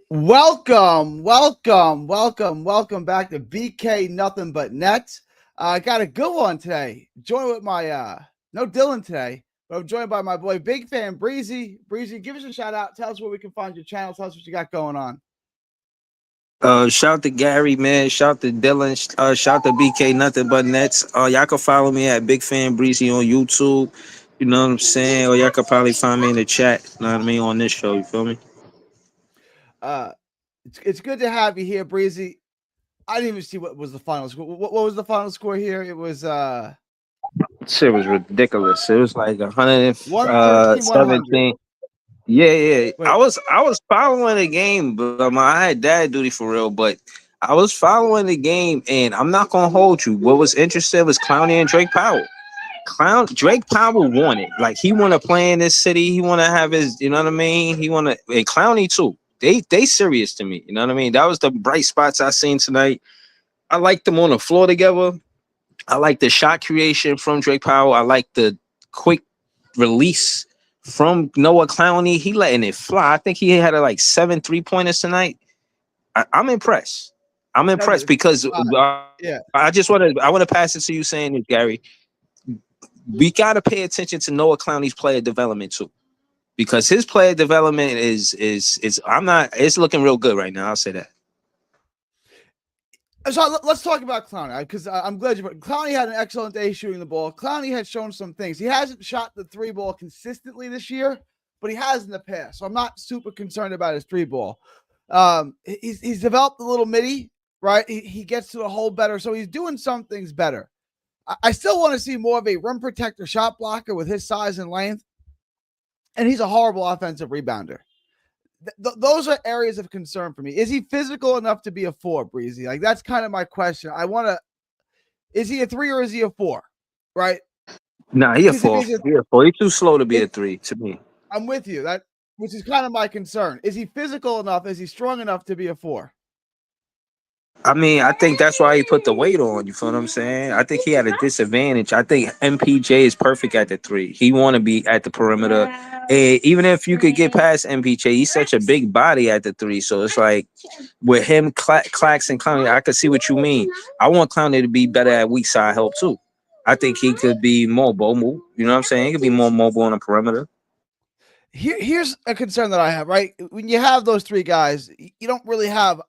Welcome back to BK Nothing But Nets. I got a good one today. Joined with my no Dylan today, but I'm joined by my boy Big Fan Breezy. Breezy, give us a shout out. Tell us where we can find your channel. Tell us what you got going on. Shout to Gary, man. Shout to Dylan. Shout to BK Nothing But Nets. Y'all can follow me at Big Fan Breezy on YouTube. You know what I'm saying? Or y'all could probably find me in the chat. You know what I mean? On this show. You feel me? Uh, it's good to have you here, Breezy. I didn't even see what was the final score. What was the final score here? It was Shit was ridiculous. It was like 113, 100. 117. Yeah. Wait, I was following the game, but I had dad duty for real. But I was following the game, and I'm not gonna hold you. What was interesting was Clowney and Drake Powell. Drake Powell wanted, like, he want to play in this city. He want to have his, you know what I mean. He want to, and Clowney too. They serious to me. You know what I mean. That was the bright spots I seen tonight. I like them on the floor together. I like the shot creation from Drake Powell. I like the quick release from Noah Clowney. He letting it fly. I think he had like 7 3-pointers tonight. I'm impressed. I'm impressed because yeah. I want to pass it to you saying this, Gary. We got to pay attention to Noah Clowney's player development too, because his player development is I'm not. It's looking real good right now. I'll say that. So let's talk about Clowney, because I'm glad you. Clowney had an excellent day shooting the ball. Clowney had shown some things. He hasn't shot the three ball consistently this year, but he has in the past. So I'm not super concerned about his three ball. He's developed a little midi, right? He gets to the hole better, so he's doing some things better. I still want to see more of a rim protector, shot blocker with his size and length, and he's a horrible offensive rebounder. Those are areas of concern for me. Is he physical enough to be a four, Breezy? Like, that's kind of my question. Is he a three or is he a four? Right? Nah, he a four. He's too slow to be a three to me. I'm with you. Which is kind of my concern. Is he physical enough? Is he strong enough to be a four? I mean, I think that's why he put the weight on. You feel what I'm saying? I think he had a disadvantage. I think MPJ is perfect at the three. He want to be at the perimeter. And even if you could get past MPJ, he's such a big body at the three. So it's like with him, Clax and Clowney, I could see what you mean. I want Clowney to be better at weak side help too. I think he could be more mobile. You know what I'm saying? He could be more mobile on the perimeter. Here's a concern that I have, right? When you have those three guys, you don't really have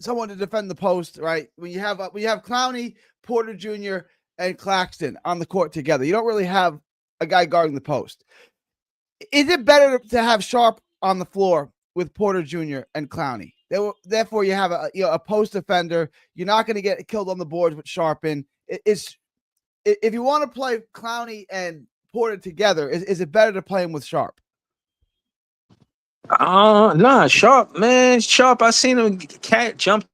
someone to defend the post, right? When you have Clowney, Porter Jr., and Claxton on the court together, you don't really have a guy guarding the post. Is it better to have Sharp on the floor with Porter Jr. and Clowney? Therefore, you have a post defender. You're not going to get killed on the boards with Sharpen. If you want to play Clowney and Porter together, is it better to play him with Sharp? Nah, Sharp, man. Sharp, I seen him cat jumped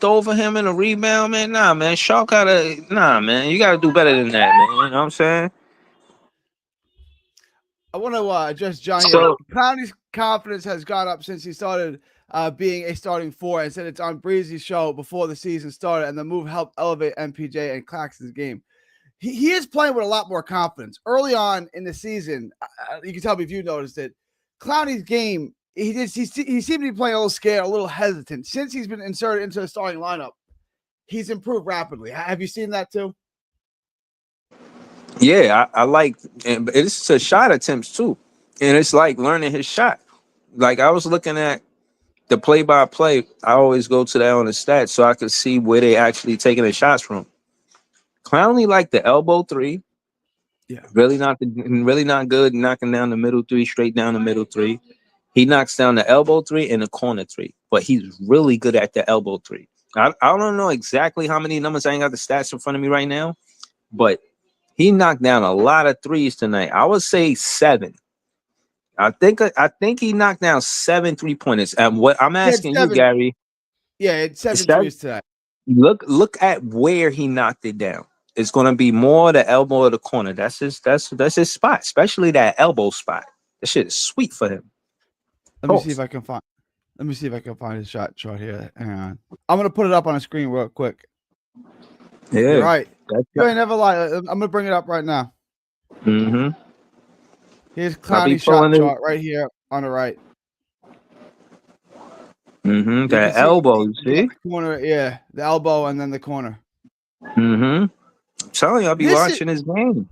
over him in a rebound, man. Nah, man. Sharp man. You gotta do better than that, man. You know what I'm saying? I want to address John here. Clowney's confidence has gone up since he started being a starting four, and said it's on Breezy's show before the season started, and the move helped elevate MPJ and Claxton's game. He is playing with a lot more confidence. Early on in the season, you can tell me if you noticed it, Clowney's game, he seemed to be playing a little scared, a little hesitant. Since he's been inserted into the starting lineup, he's improved rapidly. Have you seen that too? Yeah, I like, and it's a shot attempts too, and it's like learning his shot. Like, I was looking at the play-by-play. I always go to that on the stats so I could see where they actually taking the shots from. Clowney like the elbow three. Yeah, really not good knocking down the middle three, straight down the middle three. He knocks down the elbow three and the corner three, but he's really good at the elbow three. I don't know exactly how many numbers. I ain't got the stats in front of me right now, but he knocked down a lot of threes tonight. I would say 7. I think he knocked down 7 3-pointers. And what I'm asking you, Gary, it's 7 threes today. Look at where he knocked it down. It's going to be more the elbow or the corner. That's his spot, especially that elbow spot. That shit is sweet for him. Let me see if I can find his shot chart here. Hang on. I'm gonna put it up on a screen real quick. Yeah. You're right. You ain't never lie. I'm gonna bring it up right now. Mm-hmm. Here's Clowney's shot chart right here on the right. Mm-hmm. You can That see elbow, you he got see? the corner, yeah, the elbow and then the corner. Mm-hmm. I'm telling you, I'll be This is watching this game.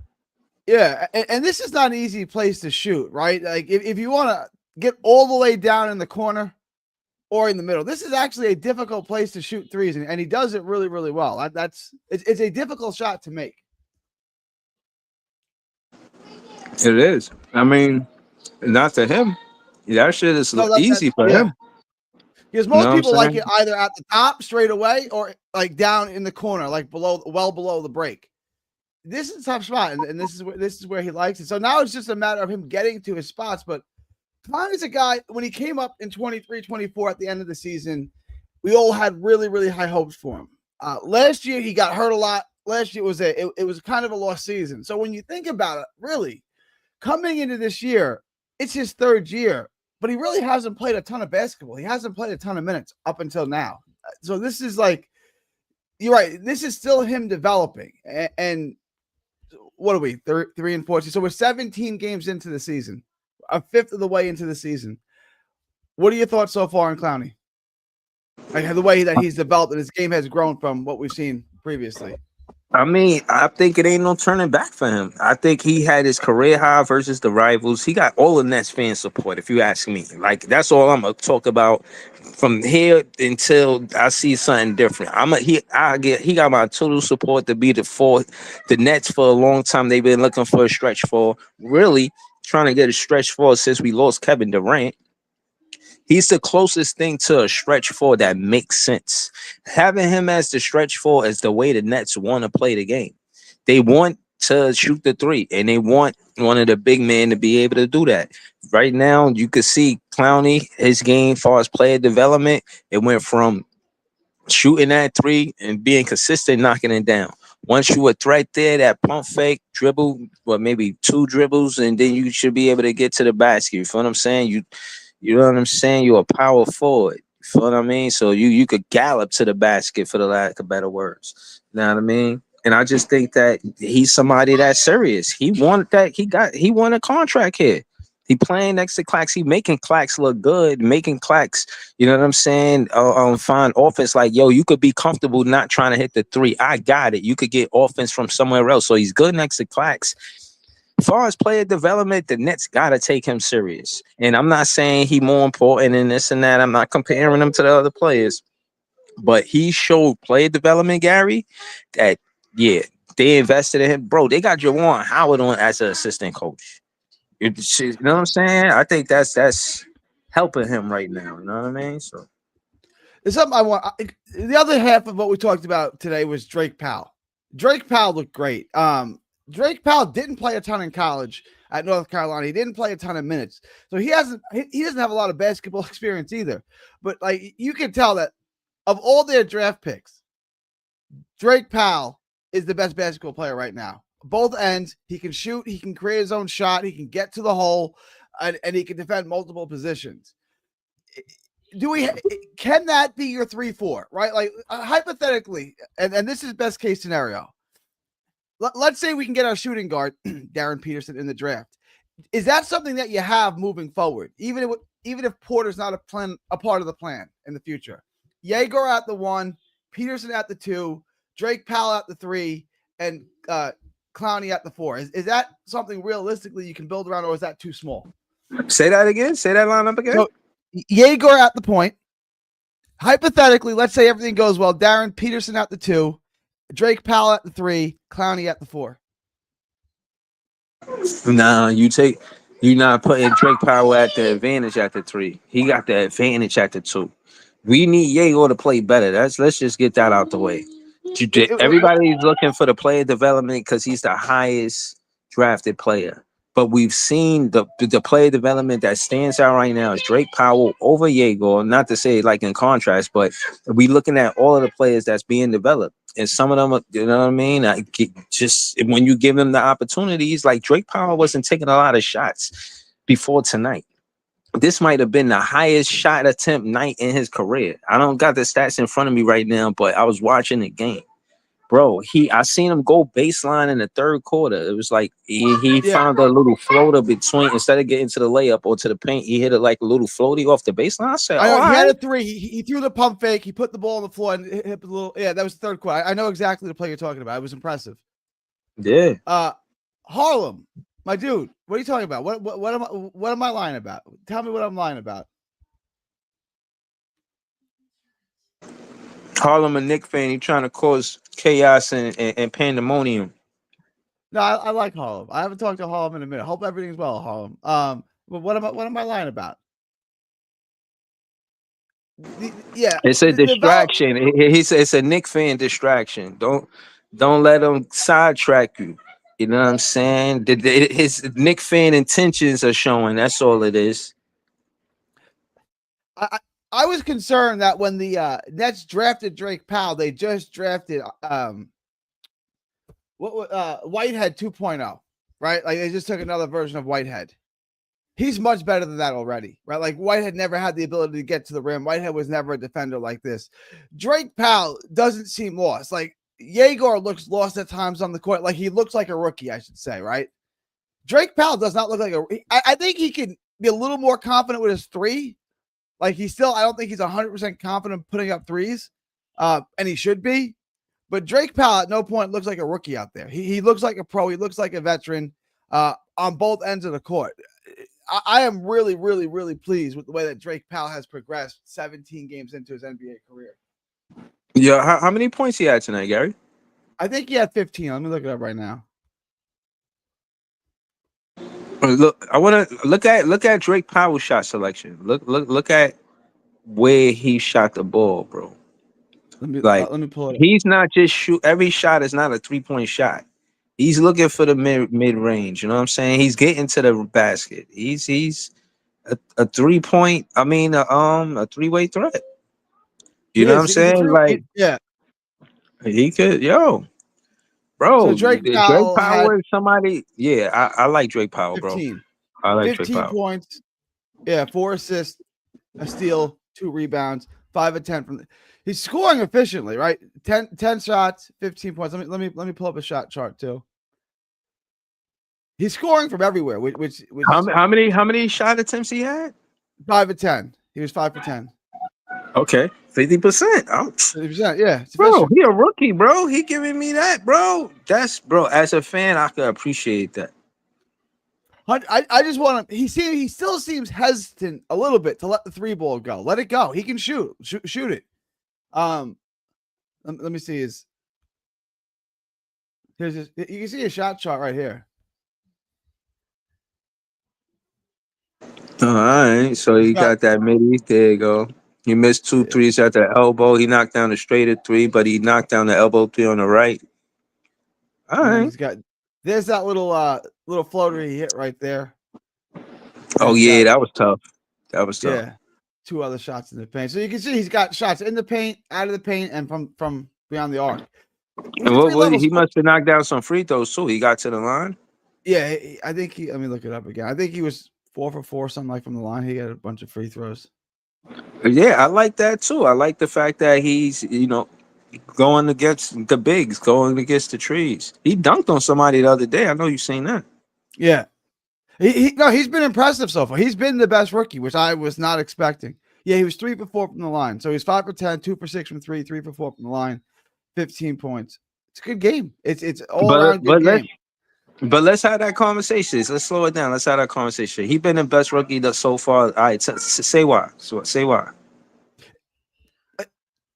Yeah, and this is not an easy place to shoot, right? Like if you want to get all the way down in the corner or in the middle, this is actually a difficult place to shoot threes, and he does it really, really well. It's a difficult shot to make. It is. I mean, not to him. That shit is No, easy for yeah, him. because You know most what I'm people like saying? it either at the top straight away or like down in the corner, like well below the break. This is a tough spot, and this is where he likes it. So now it's just a matter of him getting to his spots. But Clowney's a guy, when he came up in 23, 24 at the end of the season, we all had really, really high hopes for him. Last year, he got hurt a lot. Last year it was kind of a lost season. So when you think about it, really, coming into this year, it's his third year, but he really hasn't played a ton of basketball. He hasn't played a ton of minutes up until now. So this is like, you're right. This is still him developing. And what are we, 3 and 14? So we're 17 games into the season, a fifth of the way into the season. What are your thoughts so far on Clowney? Like the way that he's developed and his game has grown from what we've seen previously. I mean, I think it ain't no turning back for him. I think he had his career high versus the rivals. He got all the Nets fan support, if you ask me. Like, that's all I'm gonna talk about from here until I see something different. He got my total support to be the Nets for a long time. They've been looking for a stretch for, really trying to get a stretch for since we lost Kevin Durant. He's the closest thing to a stretch four that makes sense. Having him as the stretch four is the way the Nets want to play the game. They want to shoot the three, and they want one of the big men to be able to do that. Right now, you can see Clowney, his game, as far as player development, it went from shooting that three and being consistent, knocking it down. Once you a threat there, that pump fake dribble, well, maybe two dribbles, and then you should be able to get to the basket. You feel what I'm saying? You know what I'm saying? You're a power forward. You feel what I mean? So you could gallop to the basket, for the lack of better words. You know what I mean? And I just think that he's somebody that's serious. He wanted that. He won a contract here. He playing next to Clax. He making Clax look good, making Clax, you know what I'm saying? Find offense like, yo, you could be comfortable not trying to hit the three. I got it. You could get offense from somewhere else. So he's good next to Clax. As far as player development, the Nets gotta take him serious. And I'm not saying he more important than this and that. I'm not comparing him to the other players, but he showed player development, Gary, that yeah, they invested in him. Bro, they got Jawan Howard on as an assistant coach. You know what I'm saying? I think that's helping him right now. You know what I mean? So There's something I want. The other half of what we talked about today was Drake Powell. Drake Powell looked great. Drake Powell didn't play a ton in college at North Carolina. He didn't play a ton of minutes, so he doesn't have a lot of basketball experience either. But like you can tell that of all their draft picks, Drake Powell is the best basketball player right now. Both ends, he can shoot, he can create his own shot, he can get to the hole, and he can defend multiple positions. Can that be your 3-4, right? Like hypothetically, and this is best case scenario. Let's say we can get our shooting guard, Darren Peterson, in the draft. Is that something that you have moving forward, even if Porter's not a part of the plan in the future? Yeager at the 1, Peterson at the 2, Drake Powell at the 3, and Clowney at the 4. Is that something realistically you can build around, or is that too small? say that again. Say that lineup again. So Yeager at the point. Hypothetically, let's say everything goes well. Darren Peterson at the 2, Drake Powell at the 3, Clowney at the 4. Nah, you're not putting Drake Powell at the advantage at the 3. He got the advantage at the 2. We need Yago to play better. Let's just get that out the way. Everybody's looking for the player development because he's the highest drafted player. But we've seen the player development that stands out right now is Drake Powell over Yago. Not to say like in contrast, but we looking at all of the players that's being developed. And some of them, you know what I mean? Just when you give him the opportunities, like Drake Powell wasn't taking a lot of shots before tonight. This might have been the highest shot attempt night in his career. I don't got the stats in front of me right now, but I was watching the game. Bro, I seen him go baseline in the third quarter. It was like he Yeah. found a little floater between, instead of getting to the layup or to the paint, he hit it like a little floaty off the baseline. I said, I "Oh, know all he had right." a three. He threw the pump fake. He put the ball on the floor and hit the little. Yeah, that was the third quarter. I know exactly the play you're talking about. It was impressive. Yeah. Harlem, my dude. What are you talking about? What am I lying about? Tell me what I'm lying about. Harlem, a Knicks fan, he trying to cause chaos and pandemonium. No, I like Harlem. I haven't talked to Harlem in a minute. Hope everything's well, Harlem. But what am I lying about? Yeah, It's a distraction. It's a Knicks fan distraction. Don't let him sidetrack you. You know what I'm saying? His Knicks fan intentions are showing. That's all it is. I was concerned that when the Nets drafted Drake Powell, they just drafted Whitehead 2.0, right? Like they just took another version of Whitehead. He's much better than that already, right? Like Whitehead never had the ability to get to the rim. Whitehead was never a defender like this. Drake Powell doesn't seem lost. Like Yegor looks lost at times on the court. Like he looks like a rookie, I should say, right? Drake Powell does not look like I think he can be a little more confident with his three. Like I don't think he's 100% confident putting up threes, and he should be. But Drake Powell at no point looks like a rookie out there. He looks like a pro. He looks like a veteran on both ends of the court. I am really, really, really pleased with the way that Drake Powell has progressed 17 games into his NBA career. Yeah, how many points he had tonight, Gary? I think he had 15. Let me look it up right now. Look, I want to look at Drake Powell's shot selection. Look at where he shot the ball, bro. Let me pull it up. He's not just shoot. Every shot is not a 3-point shot. He's looking for the mid range. You know what I'm saying? He's getting to the basket. He's a 3-point. I mean, a 3-way threat. You know what I'm He's a saying? Like yeah. he could, So bro. Drake Drake Powell had Powell is somebody. Yeah, I like Drake Powell, bro. 15. I like Drake 15 Powell. points. Yeah, 4 assists, a steal, 2 rebounds, 5 of 10 from he's scoring efficiently, right? 10 shots, 15 points. Let me pull up a shot chart too. He's scoring from everywhere, which How many shot attempts he had? 5 of 10. He was 5 for 10. Okay, 50%. 50%, yeah, it's Bro, efficient. he a rookie, bro. He giving me that, bro. That's bro. As a fan, I could appreciate that. I just want to. He still seems hesitant a little bit to let the 3 ball go. Let it go. He can shoot it. Let me see his. You can see a shot chart right here. All right, so he got that midi. There you go. He missed 2 threes at the elbow. He knocked down the straighter 3, but he knocked down the elbow 3 on the right. All right. There's that little floater he hit right there. Oh yeah, that was tough. That was tough. Yeah, 2 other shots in the paint. So you can see he's got shots in the paint, out of the paint, and from beyond the arc. And he must have knocked down some free throws too. He got to the line. Yeah, I think let me look it up again. I think he was 4 for 4, something like from the line. He had a bunch of free throws. Yeah, I like that too. I like the fact that he's, going against the bigs, going against the trees. He dunked on somebody the other day. I know you've seen that. Yeah. He's been impressive so far. He's been the best rookie, which I was not expecting. Yeah, he was 3 for 4 from the line. So he's 5 for 10, 2 for 6 from 3, 3 for 4 from the line, 15 points. It's a good game. It's all around good game. But let's have that conversation. Let's slow it down. Let's have that conversation. He's been the best rookie so far. All right, say why. Say why.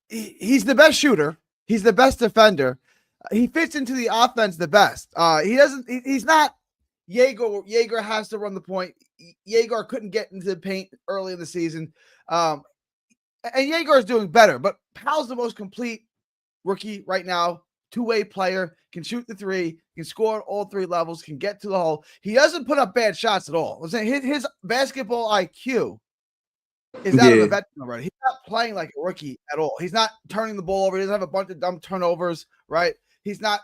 He's the best shooter. He's the best defender. He fits into the offense the best. He's not Yegor. Yegor has to run the point. Yegor couldn't get into the paint early in the season. And Yegor is doing better, but Powell's the most complete rookie right now. 2-way player, can shoot the 3, can score at all 3 levels, can get to the hole. He doesn't put up bad shots at all. His basketball IQ is that of a veteran already. He's not playing like a rookie at all. He's not turning the ball over. He doesn't have a bunch of dumb turnovers, right? He's not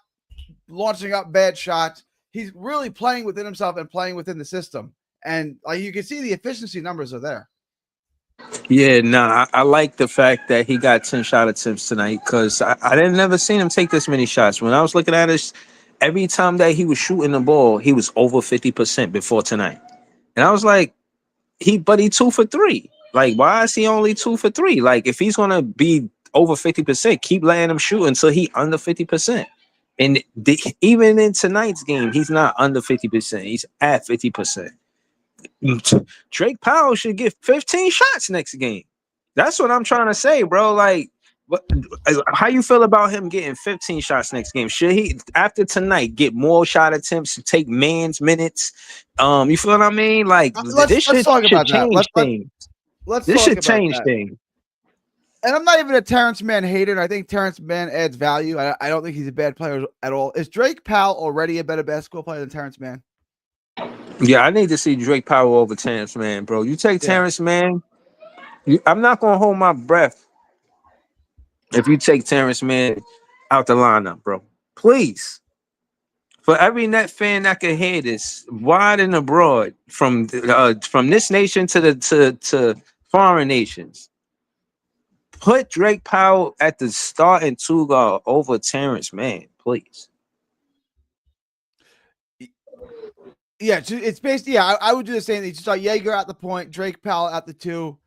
launching up bad shots. He's really playing within himself and playing within the system. And you can see the efficiency numbers are there. Yeah, nah, I like the fact that he got 10 shot attempts tonight because I didn't never seen him take this many shots. When I was looking at it, every time that he was shooting the ball, he was over 50% before tonight. And I was like, he 2 for 3. Like, why is he only 2 for 3? Like, if he's gonna be over 50%, keep letting him shoot until he under 50%. And even in tonight's game, he's not under 50%. He's at 50%. Drake Powell should get 15 shots next game. That's what I'm trying to say, bro. Like, how you feel about him getting 15 shots next game? Should he, after tonight, get more shot attempts to take man's minutes? You feel what I mean? Like, this Let's talk should about that. change things. Let's This talk should about change that. things. And I'm not even a Terrence Mann hater. I think Terrence Mann adds value. I don't think he's a bad player at all. Is Drake Powell already a better basketball player than Terrence Mann? Yeah, I need to see Drake Powell over Terrence Mann, bro. You take Terrence Mann, I'm not gonna hold my breath if you take Terrence Mann out the lineup, bro. Please. For every net fan that can hear this, wide and abroad, from this nation to to foreign nations, put Drake Powell at the starting 2 guard over Terrence Mann, please. Yeah, it's basically, yeah, I would do the same thing. Just like Yeager at the point, Drake Powell at the 2,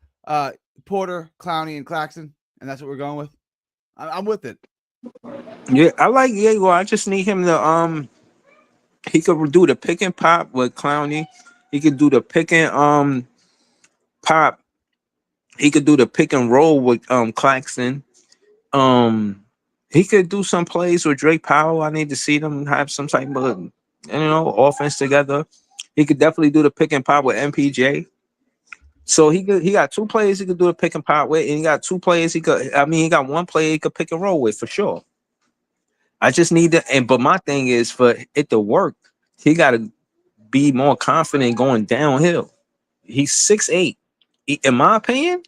Porter, Clowney, and Claxton, and that's what we're going with. I'm with it. Yeah, I like Diego. I just need him to he could do the pick and pop with Clowney. He could do the pick and pop. He could do the pick and roll with Claxton. He could do some plays with Drake Powell. I need to see them have some type of offense together. He could definitely do the pick and pop with MPJ. So he got 2 players he could do the pick and pop with, and he got 2 players he got 1 player he could pick and roll with for sure. I just need to, but my thing is for it to work, he got to be more confident going downhill. He's 6'8". In my opinion,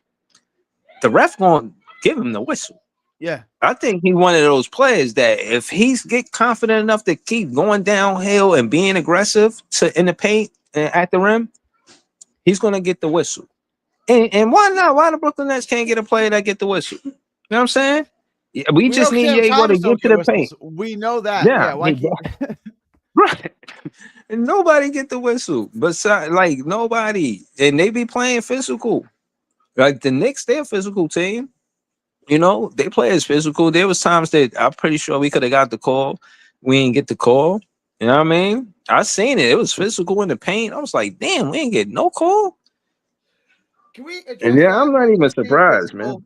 the ref gonna give him the whistle. Yeah, I think he's one of those players that if he's get confident enough to keep going downhill and being aggressive in the paint and at the rim, he's gonna get the whistle. And why not? Why the Brooklyn Nets can't get a player that get the whistle? You know what I'm saying? Yeah, we just know need Cam Diego to Thomas get don't to get the paint. whistles. We know that. Yeah, Yeah, why can't? right. And nobody get the whistle, but like nobody, and they be playing physical. Like the Knicks, they're a physical team. They play as physical. There was times that I'm pretty sure we could have got the call. We didn't get the call. You know what I mean? I seen it. It was physical in the paint. I was like, damn, we ain't get no call. Can we And address yeah, that? I'm not even Being surprised, man. physical?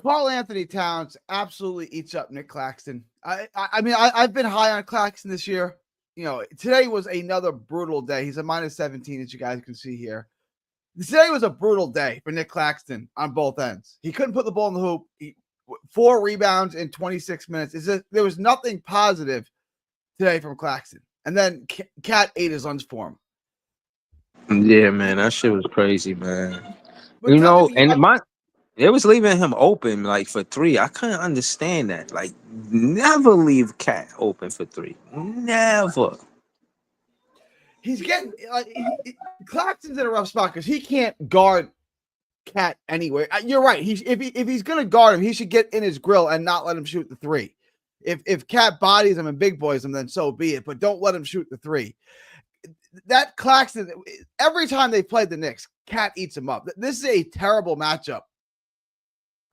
Carl Anthony Towns absolutely eats up Nick Claxton. I mean, I've been high on Claxton this year. Today was another brutal day. He's a -17, as you guys can see here. Today was a brutal day for Nick Claxton on both ends. He couldn't put the ball in the hoop. 4 rebounds in 26 minutes. There was nothing positive today from Claxton. And then Cat ate his lunch for him. Yeah, man, that shit was crazy, man. But tell me, It was leaving him open like for 3. I couldn't understand that. Like, never leave Cat open for 3. Never. he's getting Claxton's in a rough spot because he can't guard Cat anywhere. You're right. If he's gonna guard him, he should get in his grill and not let him shoot the 3. If Cat bodies him and big boys him, then so be it. But don't let him shoot the 3. That Claxton, every time they played the Knicks, Cat eats him up. This is a terrible matchup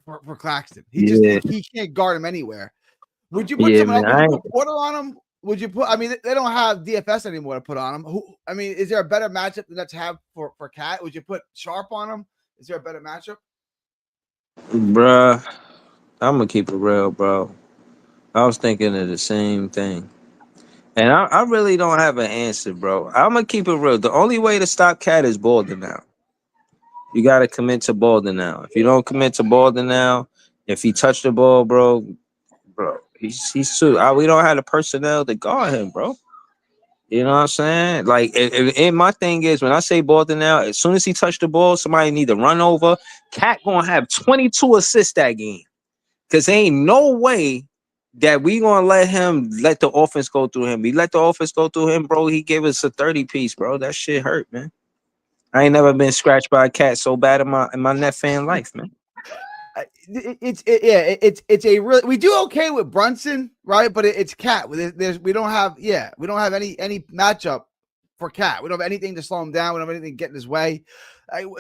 for Claxton. He can't guard him anywhere. Would you put someone else? Would you put Porter on him? Would you put? I mean, they don't have DFS anymore to put on him. Is there a better matchup the Nets have for Cat? Would you put Sharp on him? Is there a better matchup? Bruh, I'm gonna keep it real, bro. I was thinking of the same thing. And I really don't have an answer, bro. I'm gonna keep it real. The only way to stop Cat is Bolden now. You gotta commit to Bolden now. If you don't commit to Bolden now, if he touched the ball, bro, he's too. We don't have the personnel to guard him, bro. You know what I'm saying? Like, and my thing is, when I say Bolden now, as soon as he touched the ball, somebody need to run over. Cat gonna have 22 assists that game, cause ain't no way that we gonna let the offense go through him. We let the offense go through him, bro. He gave us a 30 piece, bro. That shit hurt, man. I ain't never been scratched by a cat so bad in my net fan life, man. It's a real. We do okay with Brunson, right? But it's Cat. We don't have any matchup for Cat. We don't have anything to slow him down. We don't have anything to get in his way.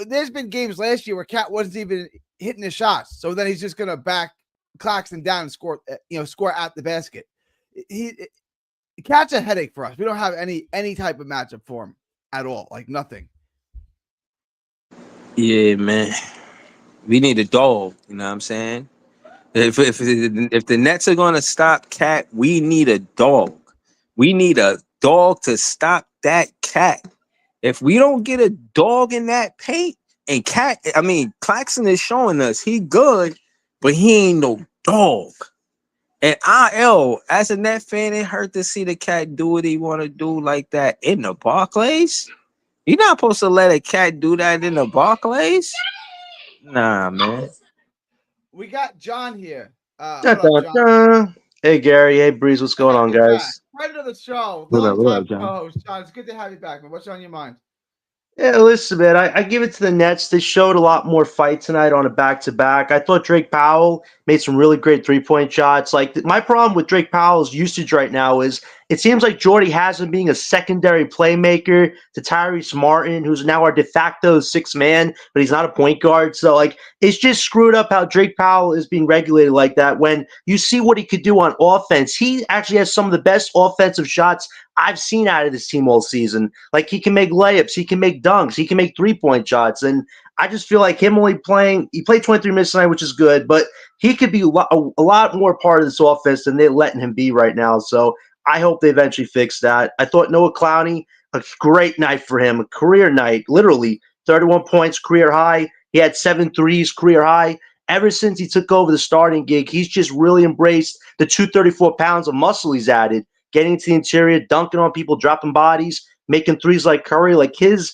There's been games last year where Cat wasn't even hitting his shots, so then he's just gonna back Claxton down and score. Score at the basket. Cat's a headache for us. We don't have any type of matchup for him at all. Like nothing. Yeah, man. We need a dog. You know what I'm saying? If the Nets are gonna stop Cat, we need a dog. We need a dog to stop that Cat. If we don't get a dog in that paint, and Claxton is showing us he good, but he ain't no dog. And as a Net fan, it hurt to see the Cat do what he want to do like that in the Barclays. You're not supposed to let a cat do that in the Barclays. Nah, man. We got John here. Dun, What up, dun, John? dun. Hey Gary, hey Breeze, what's going on, Welcome back. guys? Friend of the show, What long up, what time up, John? co-host. John, it's good to have you back, man. What's on your mind? Yeah, listen, man, I give it to the Nets. They showed a lot more fight tonight on a back-to-back. I thought Drake Powell made some really great three-point shots. Like, my problem with Drake Powell's usage right now is it seems like Jordy has him being a secondary playmaker to Tyrese Martin, who's now our de facto sixth man, but he's not a point guard. So, like, it's just screwed up how Drake Powell is being regulated like that. When you see what he could do on offense, he actually has some of the best offensive shots I've seen out of this team all season. Like, he can make layups, he can make dunks, he can make three-point shots. And I just feel like him only he played 23 minutes tonight, which is good, but he could be a lot more part of this offense than they're letting him be right now. So I hope they eventually fix that. I thought Noah Clowney, a great night for him, a career night, literally 31 points, career high. He had 7 threes, career high. Ever since he took over the starting gig, he's just really embraced the 234 pounds of muscle he's added, getting to the interior, dunking on people, dropping bodies, making threes like Curry. Like his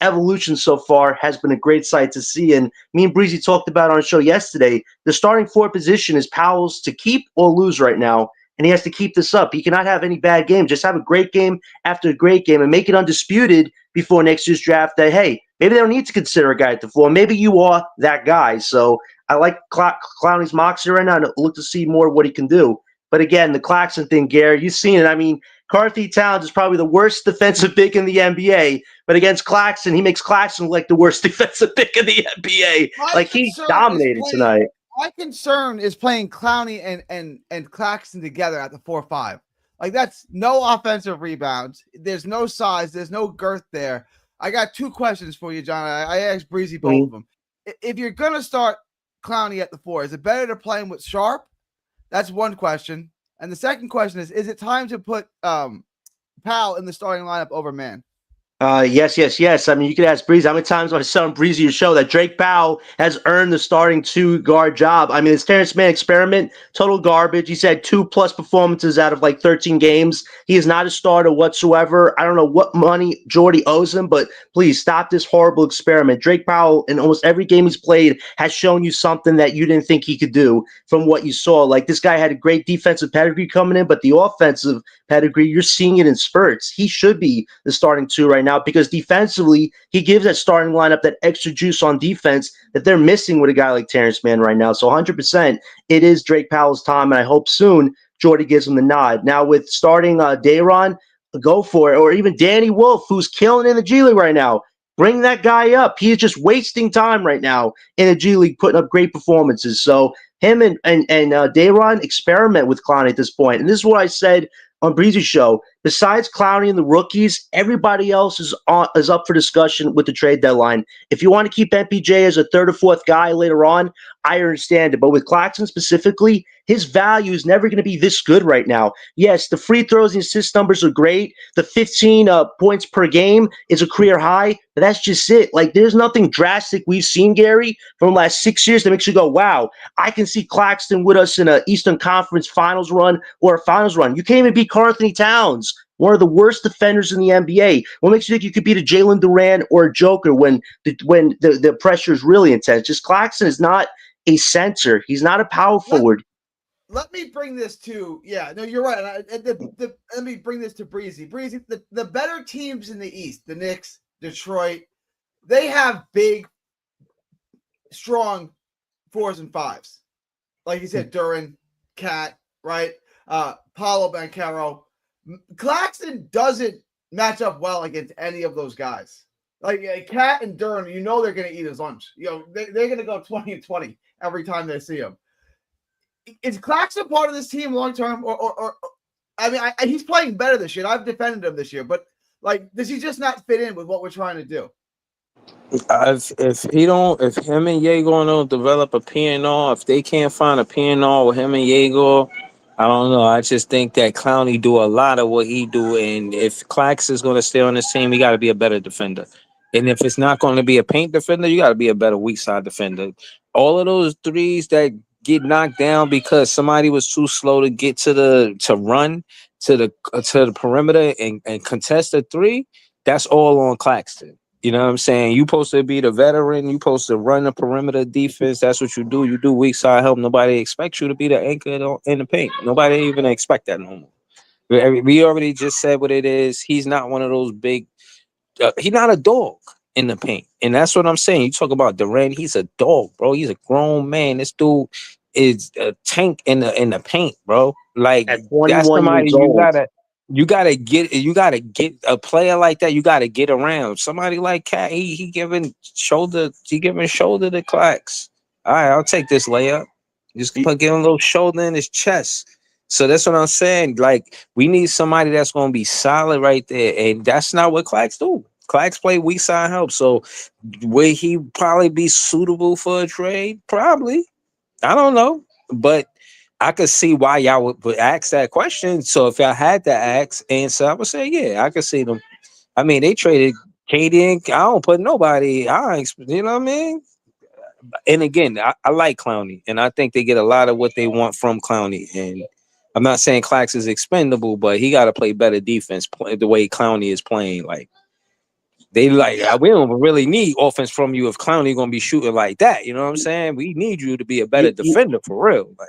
evolution so far has been a great sight to see. And me and Breezy talked about on the show yesterday, the starting four position is Powell's to keep or lose right now. And he has to keep this up. He cannot have any bad game. Just have a great game after a great game and make it undisputed before next year's draft that, hey, maybe they don't need to consider a guy at the floor. Maybe you are that guy. So I like Clowney's moxie right now and look to see more of what he can do. But again, the Claxton thing, Gary, you've seen it. I mean, Carthy Towns is probably the worst defensive big in the NBA, but against Claxton, he makes Claxton like the worst defensive big in the NBA. Like he dominated tonight. My concern is playing Clowney and Claxton together at the 4-5. Like that's no offensive rebounds. There's no size. There's no girth there. I got 2 questions for you, John. I asked Breezy both of them. If you're gonna start Clowney at the 4, is it better to play him with Sharp? That's one question. And the second question is it time to put Powell in the starting lineup over Man? Yes. I mean, you could ask Breezy how many times I saw on Breezy show that Drake Powell has earned the starting 2-guard job. I mean, this Terrence Mann experiment, total garbage. He's had 2+ performances out of like 13 games. He is not a starter whatsoever. I don't know what money Jordy owes him, but please stop this horrible experiment. Drake Powell, in almost every game he's played, has shown you something that you didn't think he could do from what you saw. Like, this guy had a great defensive pedigree coming in, but the offensive pedigree, you're seeing it in spurts. He should be the starting 2 right now, because defensively, he gives that starting lineup that extra juice on defense that they're missing with a guy like Terrence Mann right now. So 100%, it is Drake Powell's time, and I hope soon Jordy gives him the nod. Now with starting Day'Ron, go for it, or even Danny Wolf, who's killing in the G League right now. Bring that guy up. He is just wasting time right now in the G League, putting up great performances. So him and Day'Ron experiment with Clowney at this point. And this is what I said on Breezy's show. Besides Clowney and the rookies, everybody else is up for discussion with the trade deadline. If you want to keep MPJ as a 3rd or 4th guy later on, I understand it. But with Claxton specifically, his value is never going to be this good right now. Yes, the free throws and assist numbers are great. The 15 points per game is a career high, but that's just it. Like, there's nothing drastic we've seen, Gary, from the last 6 years that makes you go, wow, I can see Claxton with us in an Eastern Conference Finals run or a Finals run. You can't even beat Karl-Anthony Towns, one of the worst defenders in the NBA. What makes you think you could beat a Jalen Duran or a Joker when the pressure is really intense? Just Claxton is not a center. He's not a power forward. Let me bring this to you're right. Let me bring this to Breezy. The better teams in the East, the Knicks, Detroit, they have big, strong 4s and 5s. Like you said, Duran, Cat, right? Paulo Banchero. Claxton doesn't match up well against any of those guys. Like Cat and Duran, you know they're going to eat his lunch. You know, they're going to go 20 and 20 every time they see him. Is Claxton part of this team long term? Or I mean, he's playing better this year. I've defended him this year, but like, does he just not fit in with what we're trying to do? If him and Yegor don't develop a PNR, if they can't find a PNR with him and Yegor, I don't know. I just think that Clowney do a lot of what he do, and if Clax is going to stay on this team, he got to be a better defender. And if it's not going to be a paint defender, you got to be a better weak side defender. All of those threes that get knocked down because somebody was too slow to get to run to the perimeter and contest a three, that's all on Claxton. You know what I'm saying? You supposed to be the veteran. You supposed to run the perimeter defense. That's what you do. You do weak side help. Nobody expects you to be the anchor in the paint. Nobody even expect that no more. We already just said what it is. He's not one of those big. He's not a dog in the paint, and that's what I'm saying. You talk about Durant. He's a dog, bro. He's a grown man. This dude is a tank in the paint, bro. Like At that's 21 somebody years old. you gotta get a player like that. You gotta get around somebody like Cat. He giving shoulder to Clax. All right, I'll take this layup. Just give him a little shoulder in his chest. So that's what I'm saying. Like we need somebody that's gonna be solid right there, and that's not what Clax do. Clax play weak side help. So will he probably be suitable for a trade? Probably. I don't know, but I could see why y'all would ask that question. So if I had to answer, I would say, yeah, I could see them. I mean, they traded KD and I don't put nobody. You know what I mean? And again, I like Clowney, and I think they get a lot of what they want from Clowney. And I'm not saying Clax is expendable, but he got to play better defense the way Clowney is playing. Like they we don't really need offense from you if Clowney gonna be shooting like that. You know what I'm saying? We need you to be a better defender for real. Like.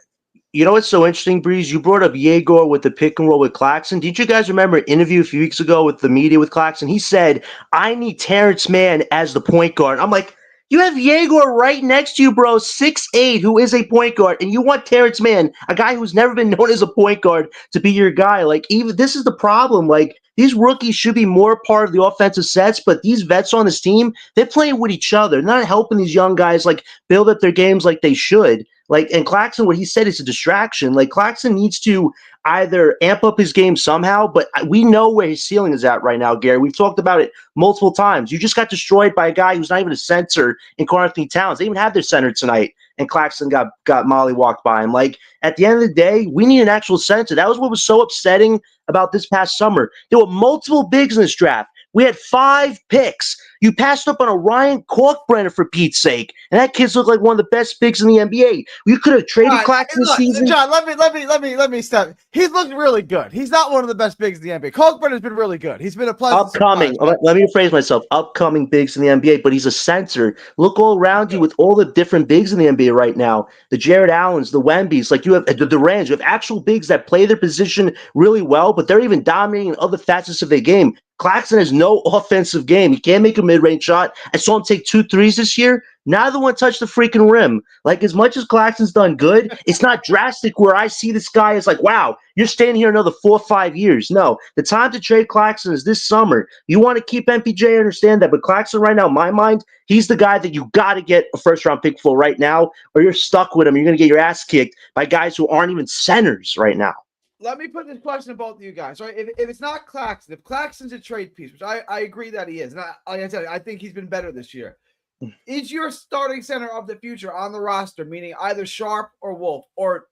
You know what's so interesting, Breeze? You brought up Yegor with the pick and roll with Claxton. Did you guys remember an interview a few weeks ago with the media with Claxton? He said, I need Terrence Mann as the point guard. I'm like, you have Yegor right next to you, bro, 6'8", who is a point guard, and you want Terrence Mann, a guy who's never been known as a point guard, to be your guy. Like, even this is the problem. Like, these rookies should be more part of the offensive sets, but these vets on this team, they're playing with each other. They're not helping these young guys, like, build up their games like they should. Like, and Claxton, what he said is a distraction. Like, Claxton needs to either amp up his game somehow, but we know where his ceiling is at right now, Gary. We've talked about it multiple times. You just got destroyed by a guy who's not even a center in Karl Anthony Towns. They even had their center tonight, and Claxton got mollywalked by him. Like, at the end of the day, we need an actual center. That was what was so upsetting about this past summer. There were multiple bigs in this draft. We had 5 picks. You passed up on a Ryan Kalkbrenner, for Pete's sake, and that kid's looked like one of the best bigs in the NBA. You could have traded Claxton this season. John, let me stop. He's looked really good. He's not one of the best bigs in the NBA. Kalkbrenner's been really good. He's been a pleasant upcoming. surprise. Let me rephrase myself. Upcoming bigs in the NBA, but he's a center. Look all around you with all the different bigs in the NBA right now. The Jared Allens, the Wembys, like you have the Durant. You have actual bigs that play their position really well, but they're even dominating in other facets of their game. Claxton has no offensive game. He can't make a mid-range shot. I saw him take 2 threes this year. Neither one touched the freaking rim. Like, as much as Claxton's done good, it's not drastic where I see this guy as like, wow, you're staying here another 4 or 5 years. No, the time to trade Claxton is this summer. You want to keep MPJ, I understand that, but Claxton right now, in my mind, he's the guy that you got to get a first-round pick for right now, or you're stuck with him. You're going to get your ass kicked by guys who aren't even centers right now. Let me put this question to both of you guys. Right? If it's not Claxton, if Claxton's a trade piece, which I agree that he is, and like I said, I think he's been better this year. Is your starting center of the future on the roster, meaning either Sharp or Wolf, or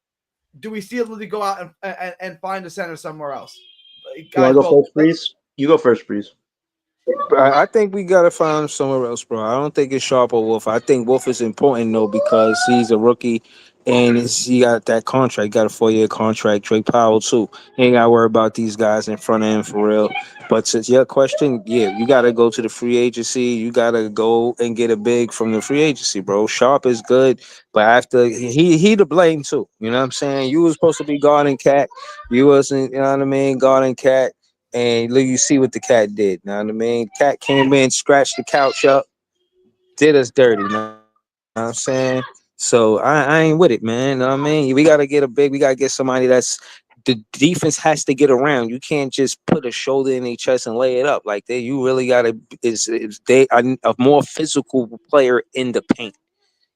do we still need to go out and find a center somewhere else? You want to go first, Breeze? You go first, Breeze. I think we gotta find him somewhere else, bro. I don't think it's Sharp or Wolf. I think Wolf is important though because he's a rookie and he got that contract. He got a 4-year contract. Drake Powell too. He ain't gotta worry about these guys in front of him for real. But to your question, yeah, you gotta go to the free agency. You gotta go and get a big from the free agency, bro. Sharp is good, but after he to blame too. You know what I'm saying? You was supposed to be guarding Cat. You wasn't, you know what I mean, guarding Cat. And look, you see what the Cat did. Know what I mean? Cat came in, scratched the couch up, did us dirty. Know what I'm saying? So I ain't with it, man. Know what I mean, we gotta get a big. We gotta get somebody that's the defense has to get around. You can't just put a shoulder in their chest and lay it up like that. You really gotta is they a more physical player in the paint.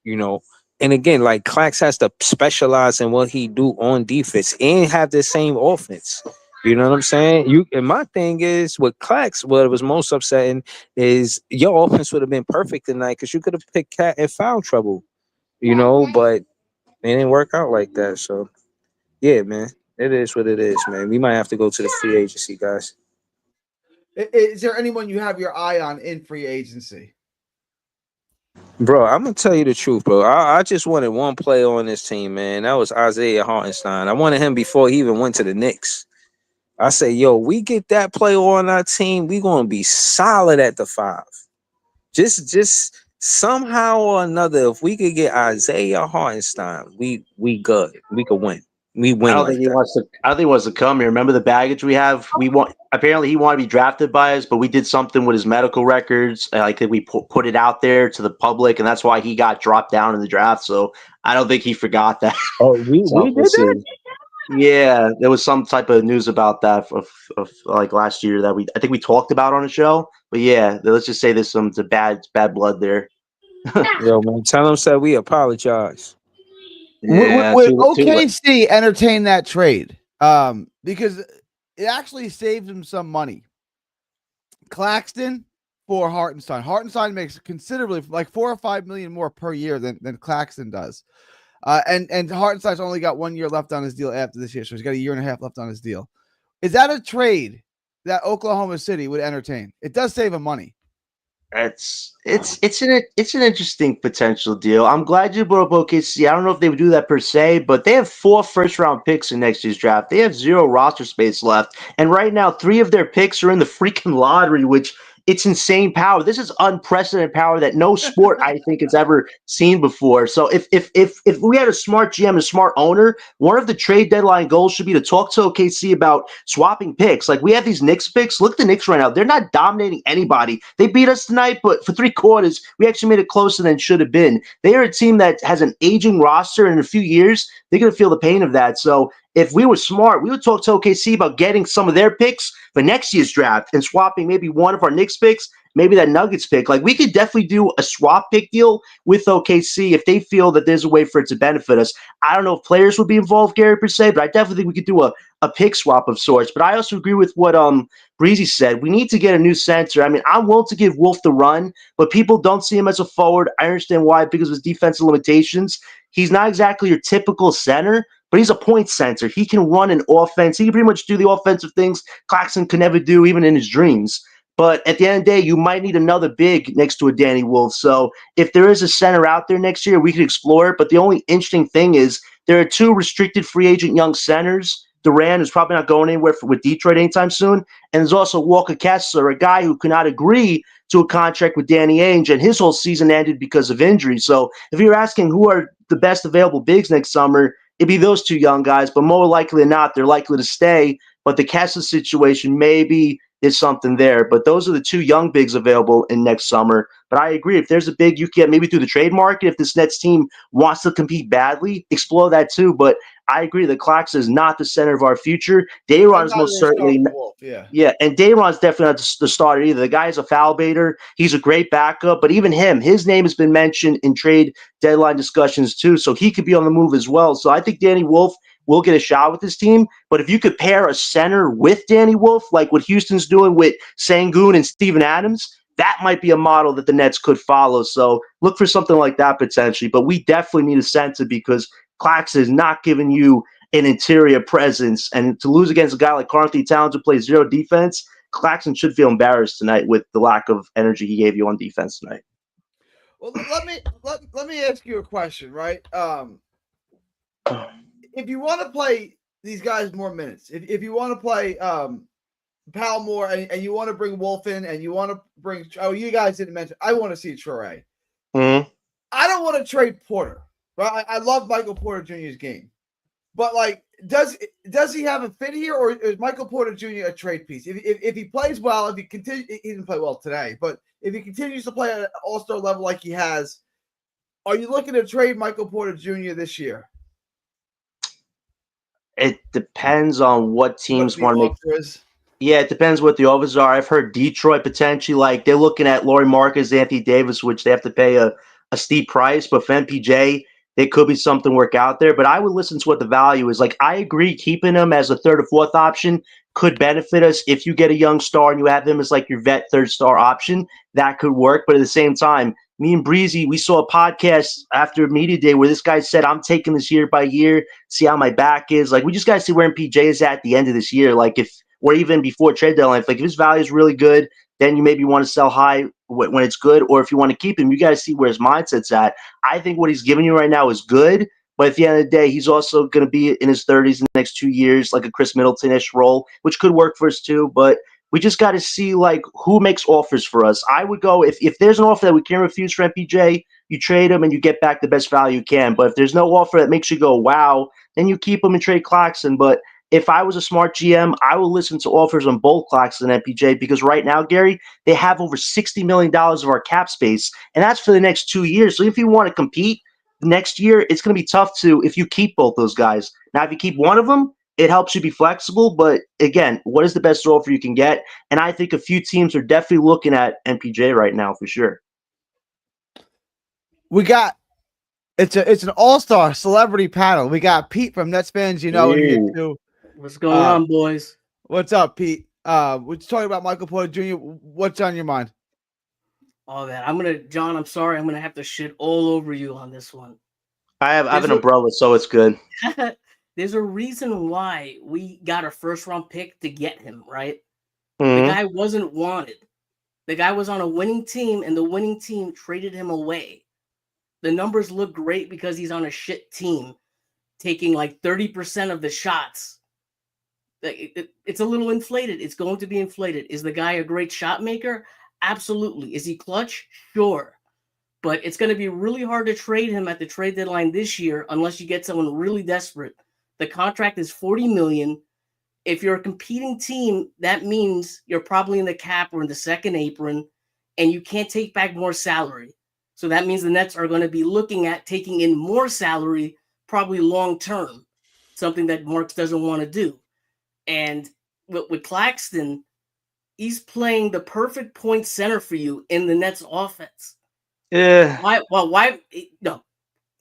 You know. And again, like Clax has to specialize in what he do on defense and have the same offense. You know what I'm saying? You and my thing is with Clax, what was most upsetting is your offense would have been perfect tonight because you could have picked Cat in foul trouble, but it didn't work out like that. So yeah, man, it is what it is, man. We might have to go to the free agency, guys. Is there anyone you have your eye on in free agency? Bro, I'm gonna tell you the truth, bro. I just wanted one player on this team, man. That was Isaiah Hartenstein. I wanted him before he even went to the Knicks. I say, yo, we get that player on our team, we gonna be solid at the 5. Just somehow or another, if we could get Isaiah Hartenstein, we good. We could win. We I win don't think like he that. wants to. I don't think he wants to come here. Remember the baggage we have. We want. Apparently, he wanted to be drafted by us, but we did something with his medical records. Like we put it out there to the public, and that's why he got dropped down in the draft. So I don't think he forgot that. Oh, we So we'll did that? see. Yeah, there was some type of news about that of like last year that I think we talked about on the show. But yeah, let's just say there's some bad blood there. Yo, man, tell him said we apologize. Yeah, Would too late. OKC entertain that trade? Because it actually saved him some money. Claxton for Hartenstein. Hartenstein makes considerably, like 4 or 5 million more per year than Claxton does. And Hartenstein's only got 1 year left on his deal after this year, so he's got a year and a half left on his deal. Is that a trade that Oklahoma City would entertain? It does save him money. It's an interesting potential deal. I'm glad you brought up OKC. I don't know if they would do that per se, but they have 4 first-round picks in next year's draft. They have 0 roster space left, and right now 3 of their picks are in the freaking lottery, which it's insane power. This is unprecedented power that no sport I think has ever seen before. So if we had a smart GM, a smart owner, one of the trade deadline goals should be to talk to OKC about swapping picks. Like we have these Knicks picks. Look at the Knicks right now. They're not dominating anybody. They beat us tonight, but for 3 quarters, we actually made it closer than it should have been. They are a team that has an aging roster, and in a few years, they're going to feel the pain of that. So if we were smart, we would talk to OKC about getting some of their picks for next year's draft and swapping maybe one of our Knicks picks, maybe that Nuggets pick. Like we could definitely do a swap pick deal with OKC if they feel that there's a way for it to benefit us. I don't know if players would be involved, Gary, per se, but I definitely think we could do a pick swap of sorts. But I also agree with what Breezy said. We need to get a new center. I mean, I'm willing to give Wolf the run, but people don't see him as a forward. I understand why, because of his defensive limitations. He's not exactly your typical center, but he's a point center. He can run an offense. He can pretty much do the offensive things Claxton could never do, even in his dreams. But at the end of the day, you might need another big next to a Danny Wolf. So if there is a center out there next year, we could explore it. But the only interesting thing is there are 2 restricted free agent young centers. Duran is probably not going anywhere with Detroit anytime soon. And there's also Walker Kessler, a guy who could not agree to a contract with Danny Ainge, and his whole season ended because of injury. So if you're asking who are the best available bigs next summer, it'd be those 2 young guys, but more likely than not, they're likely to stay. But the Kessler situation, maybe there's something there. But those are the 2 young bigs available in next summer. But I agree, if there's a big you can maybe through the trade market, if this Nets team wants to compete badly, explore that too. But I agree that Clax is not the center of our future. Dayron is most certainly Wolf, yeah. yeah, and Dayron's definitely not the starter either. The guy's a foul baiter. He's a great backup, but even him, his name has been mentioned in trade deadline discussions too, so he could be on the move as well. So I think Danny Wolf will get a shot with this team, but if you could pair a center with Danny Wolf, like what Houston's doing with Sengun and Steven Adams, that might be a model that the Nets could follow. So look for something like that potentially, but we definitely need a center because Clax is not giving you an interior presence. And to lose against a guy like Carl Anthony Towns who plays 0 defense, Claxton should feel embarrassed tonight with the lack of energy he gave you on defense tonight. Well, let me ask you a question, right? If you want to play these guys more minutes, if you want to play Powell more, and you want to bring Wolf in, and you want to bring you guys didn't mention, I want to see Traore. Mm-hmm. I don't want to trade Porter. Right? I love Michael Porter Jr.'s game. But like, does he have a fit here, or is Michael Porter Jr. a trade piece? If he plays well, if he continues, he didn't play well today, but if he continues to play at an all-star level like he has, are you looking to trade Michael Porter Jr. this year? It depends on what teams want to make. Offers. Yeah, it depends what the offers are. I've heard Detroit potentially, like they're looking at Laurie Marcus, Anthony Davis, which they have to pay a steep price. But for MPJ, there could be something work out there. But I would listen to what the value is. Like I agree, keeping him as a third or fourth option could benefit us. If you get a young star and you have him as like your vet third star option, that could work. But at the same time, me and Breezy, we saw a podcast after media day where this guy said, I'm taking this year by year, see how my back is. Like we just got to see where MPJ is at the end of this year. Like if or even before trade deadline. Like if his value is really good, then you maybe want to sell high when it's good. Or if you want to keep him, you got to see where his mindset's at. I think what he's giving you right now is good. But at the end of the day, he's also going to be in his 30s in the next 2 years, like a Chris Middleton-ish role, which could work for us too. But we just got to see like who makes offers for us. I would go if there's an offer that we can refuse for MPJ, you trade him and you get back the best value you can. But if there's no offer that makes you go, wow, then you keep him and trade Claxton. But if I was a smart GM, I would listen to offers on both Claxton and MPJ because right now, Gary, they have over $60 million of our cap space, and that's for the next 2 years. So if you want to compete next year, it's going to be tough if you keep both those guys. Now, if you keep one of them, it helps you be flexible. But again, what is the best offer you can get? And I think a few teams are definitely looking at MPJ right now for sure. We got it's an all-star celebrity panel. We got Pete from Nets Fans, in here too. What's going on, boys? What's up, Pete? We're talking about Michael Porter Jr. What's on your mind? Oh man, John, I'm sorry, I'm gonna have to shit all over you on this one. I have an umbrella, so it's good. There's a reason why we got a first-round pick to get him, right? Mm-hmm. The guy wasn't wanted. The guy was on a winning team, and the winning team traded him away. The numbers look great because he's on a shit team, taking like 30% of the shots. It's a little inflated. It's going to be inflated. Is the guy a great shot maker? Absolutely. Is he clutch? Sure. But it's going to be really hard to trade him at the trade deadline this year unless you get someone really desperate. The contract is $40 million. If you're a competing team, that means you're probably in the cap or in the second apron, and you can't take back more salary. So that means the Nets are going to be looking at taking in more salary, probably long term, something that Marks doesn't want to do. And with Claxton, he's playing the perfect point center for you in the Nets offense. Yeah. Why? No.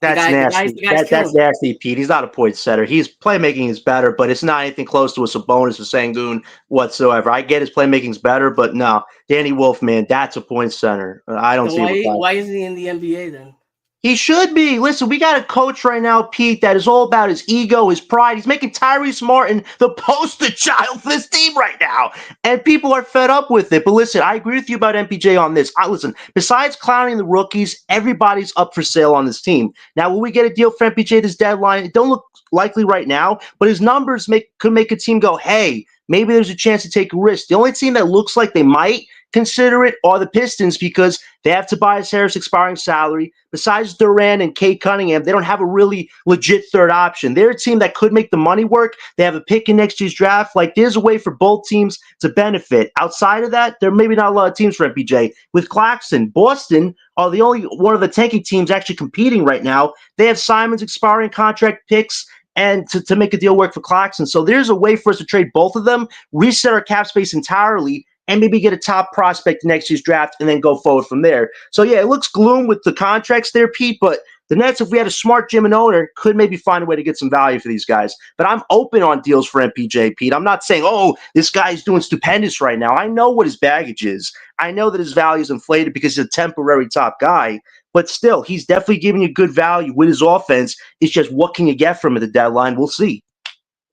That's nasty. That's nasty, Pete. He's not a point setter. His playmaking is better, but it's not anything close to a Sabonis or Sengun whatsoever. I get his playmaking's better, but no. Danny Wolf, man, that's a point center. I don't see why isn't he in the NBA then? He should be. Listen, we got a coach right now, Pete, that is all about his ego, his pride. He's making Tyrese Martin the poster child for this team right now. And people are fed up with it. But listen, I agree with you about MPJ on this. Listen, besides clowning the rookies, everybody's up for sale on this team. Now, will we get a deal for MPJ this deadline? It don't look likely right now, but his numbers could make a team go, hey, maybe there's a chance to take a risk. The only team that looks like they might consider it are the Pistons because they have Tobias Harris expiring salary. Besides Durant and Kate Cunningham, they don't have a really legit third option. They're a team that could make the money work. They have a pick in next year's draft. Like, there's a way for both teams to benefit. Outside of that, there may be not a lot of teams for MPJ. With Claxton, Boston are the only one of the tanking teams actually competing right now. They have Simon's expiring contract picks and to make a deal work for Claxton. So there's a way for us to trade both of them, reset our cap space entirely, and maybe get a top prospect next year's draft and then go forward from there. So, yeah, it looks gloom with the contracts there, Pete, but the Nets, if we had a smart GM and owner, could maybe find a way to get some value for these guys. But I'm open on deals for MPJ, Pete. I'm not saying, oh, this guy's doing stupendous right now. I know what his baggage is. I know that his value is inflated because he's a temporary top guy. But still, he's definitely giving you good value with his offense. It's just what can you get from him at the deadline? We'll see.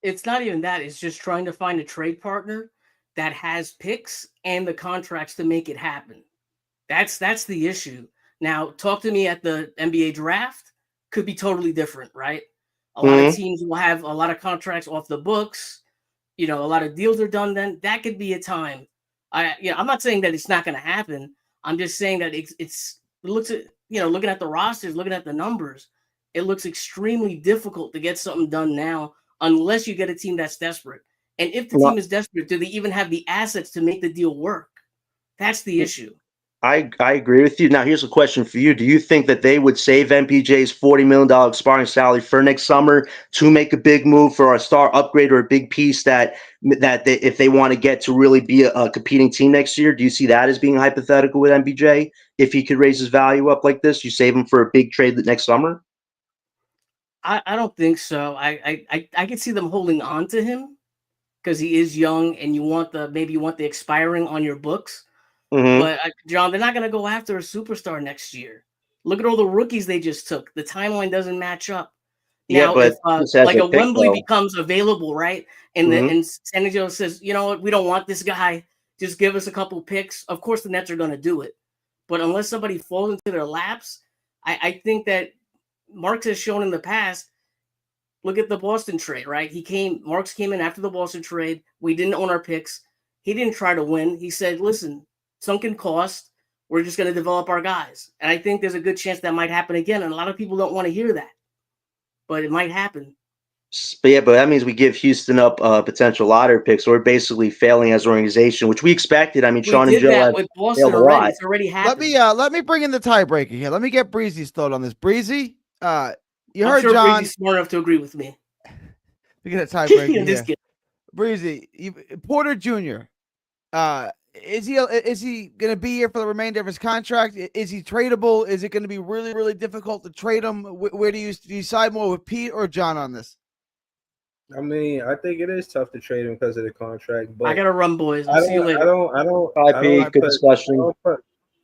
It's not even that. It's just trying to find a trade partner that has picks and the contracts to make it happen. That's the issue. Now, talk to me at the NBA draft. Could be totally different, right? A lot of teams will have a lot of contracts off the books. A lot of deals are done then. That could be a time. I'm not saying that it's not going to happen. I'm just saying that it looks at, looking at the rosters, looking at the numbers, it looks extremely difficult to get something done now unless you get a team that's desperate. And if the team is desperate, do they even have the assets to make the deal work? That's the issue. I agree with you. Now, here's a question for you. Do you think that they would save MPJ's $40 million expiring salary for next summer to make a big move for a star upgrade or a big piece that they, if they want to get to really be a competing team next year? Do you see that as being hypothetical with MPJ? If he could raise his value up like this, you save him for a big trade next summer? I don't think so. I can see them holding on to him because he is young and you want maybe you want the expiring on your books. But John, they're not going to go after a superstar next year. Look at all the rookies they just took. The timeline doesn't match up. Now, yeah, but if like a Wembley becomes available, right, and and San Diego says, you know what, we don't want this guy, just give us a couple picks. Of course, the Nets are going to do it. But unless somebody falls into their laps, I think that Marks has shown in the past. Look at the Boston trade, right? Marks came in after the Boston trade. We didn't own our picks. He didn't try to win. He said, listen, sunken cost. We're just going to develop our guys. And I think there's a good chance that might happen again. And a lot of people don't want to hear that, but it might happen. But yeah, but that means we give Houston up potential lottery picks. So we're basically failing as an organization, which we expected. I mean, Sean and Joe that with Boston already. It's already happened. Let me bring in the tiebreaker here. Let me get Breezy's thought on this. Breezy, you heard sure John. Breezy's smart enough to agree with me. We get a tiebreaker here. Breezy, Porter Jr. Is he going to be here for the remainder of his contract? Is he tradable? Is it going to be really, really difficult to trade him? Where do you side more with Pete or John on this? I mean, I think it is tough to trade him because of the contract. But I gotta run, boys. I'll see you later. I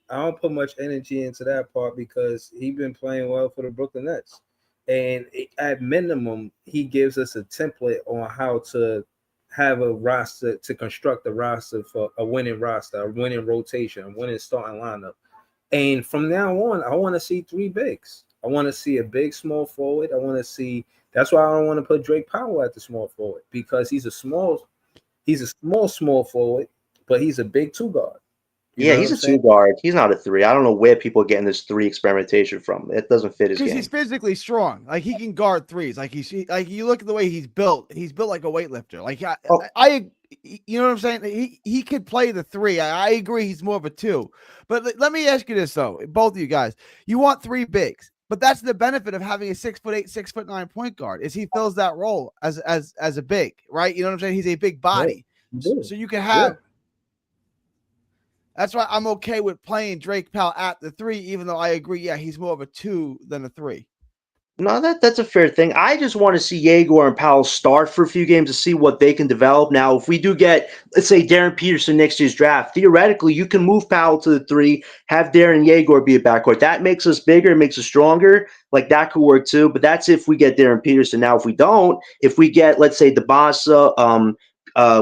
don't put much energy into that part because he's been playing well for the Brooklyn Nets, and at minimum, he gives us a template on how to have a roster, to construct a roster for a winning roster, a winning rotation, a winning starting lineup. And from now on, I want to see three bigs. I want to see a big small forward. I want to see. That's why I don't want to put Drake Powell at the small forward, because he's a small forward, but he's a big two guard. Yeah, he's a two guard. He's not a three. I don't know where people are getting this three experimentation from. It doesn't fit his game. Because he's physically strong. Like, he can guard threes. Like, you look at the way he's built. He's built like a weightlifter. Like, I you know what I'm saying? He could play the three. I agree. He's more of a two. But let me ask you this though, both of you guys. You want three bigs, but that's the benefit of having a 6'8", 6'9" point guard, is he fills that role as a big, right? You know what I'm saying? He's a big body, so you can have. Yeah. That's why I'm okay with playing Drake Powell at the three, even though I agree, yeah, he's more of a two than a three. No, that's a fair thing. I just want to see Yegor and Powell start for a few games to see what they can develop. Now, if we do get, let's say, Darren Peterson next year's draft, theoretically, you can move Powell to the three, have Darren and Yegor be a backcourt. That makes us bigger, makes us stronger. Like, that could work too. But that's if we get Darren Peterson. Now, if we don't, if we get, let's say, Dabasa,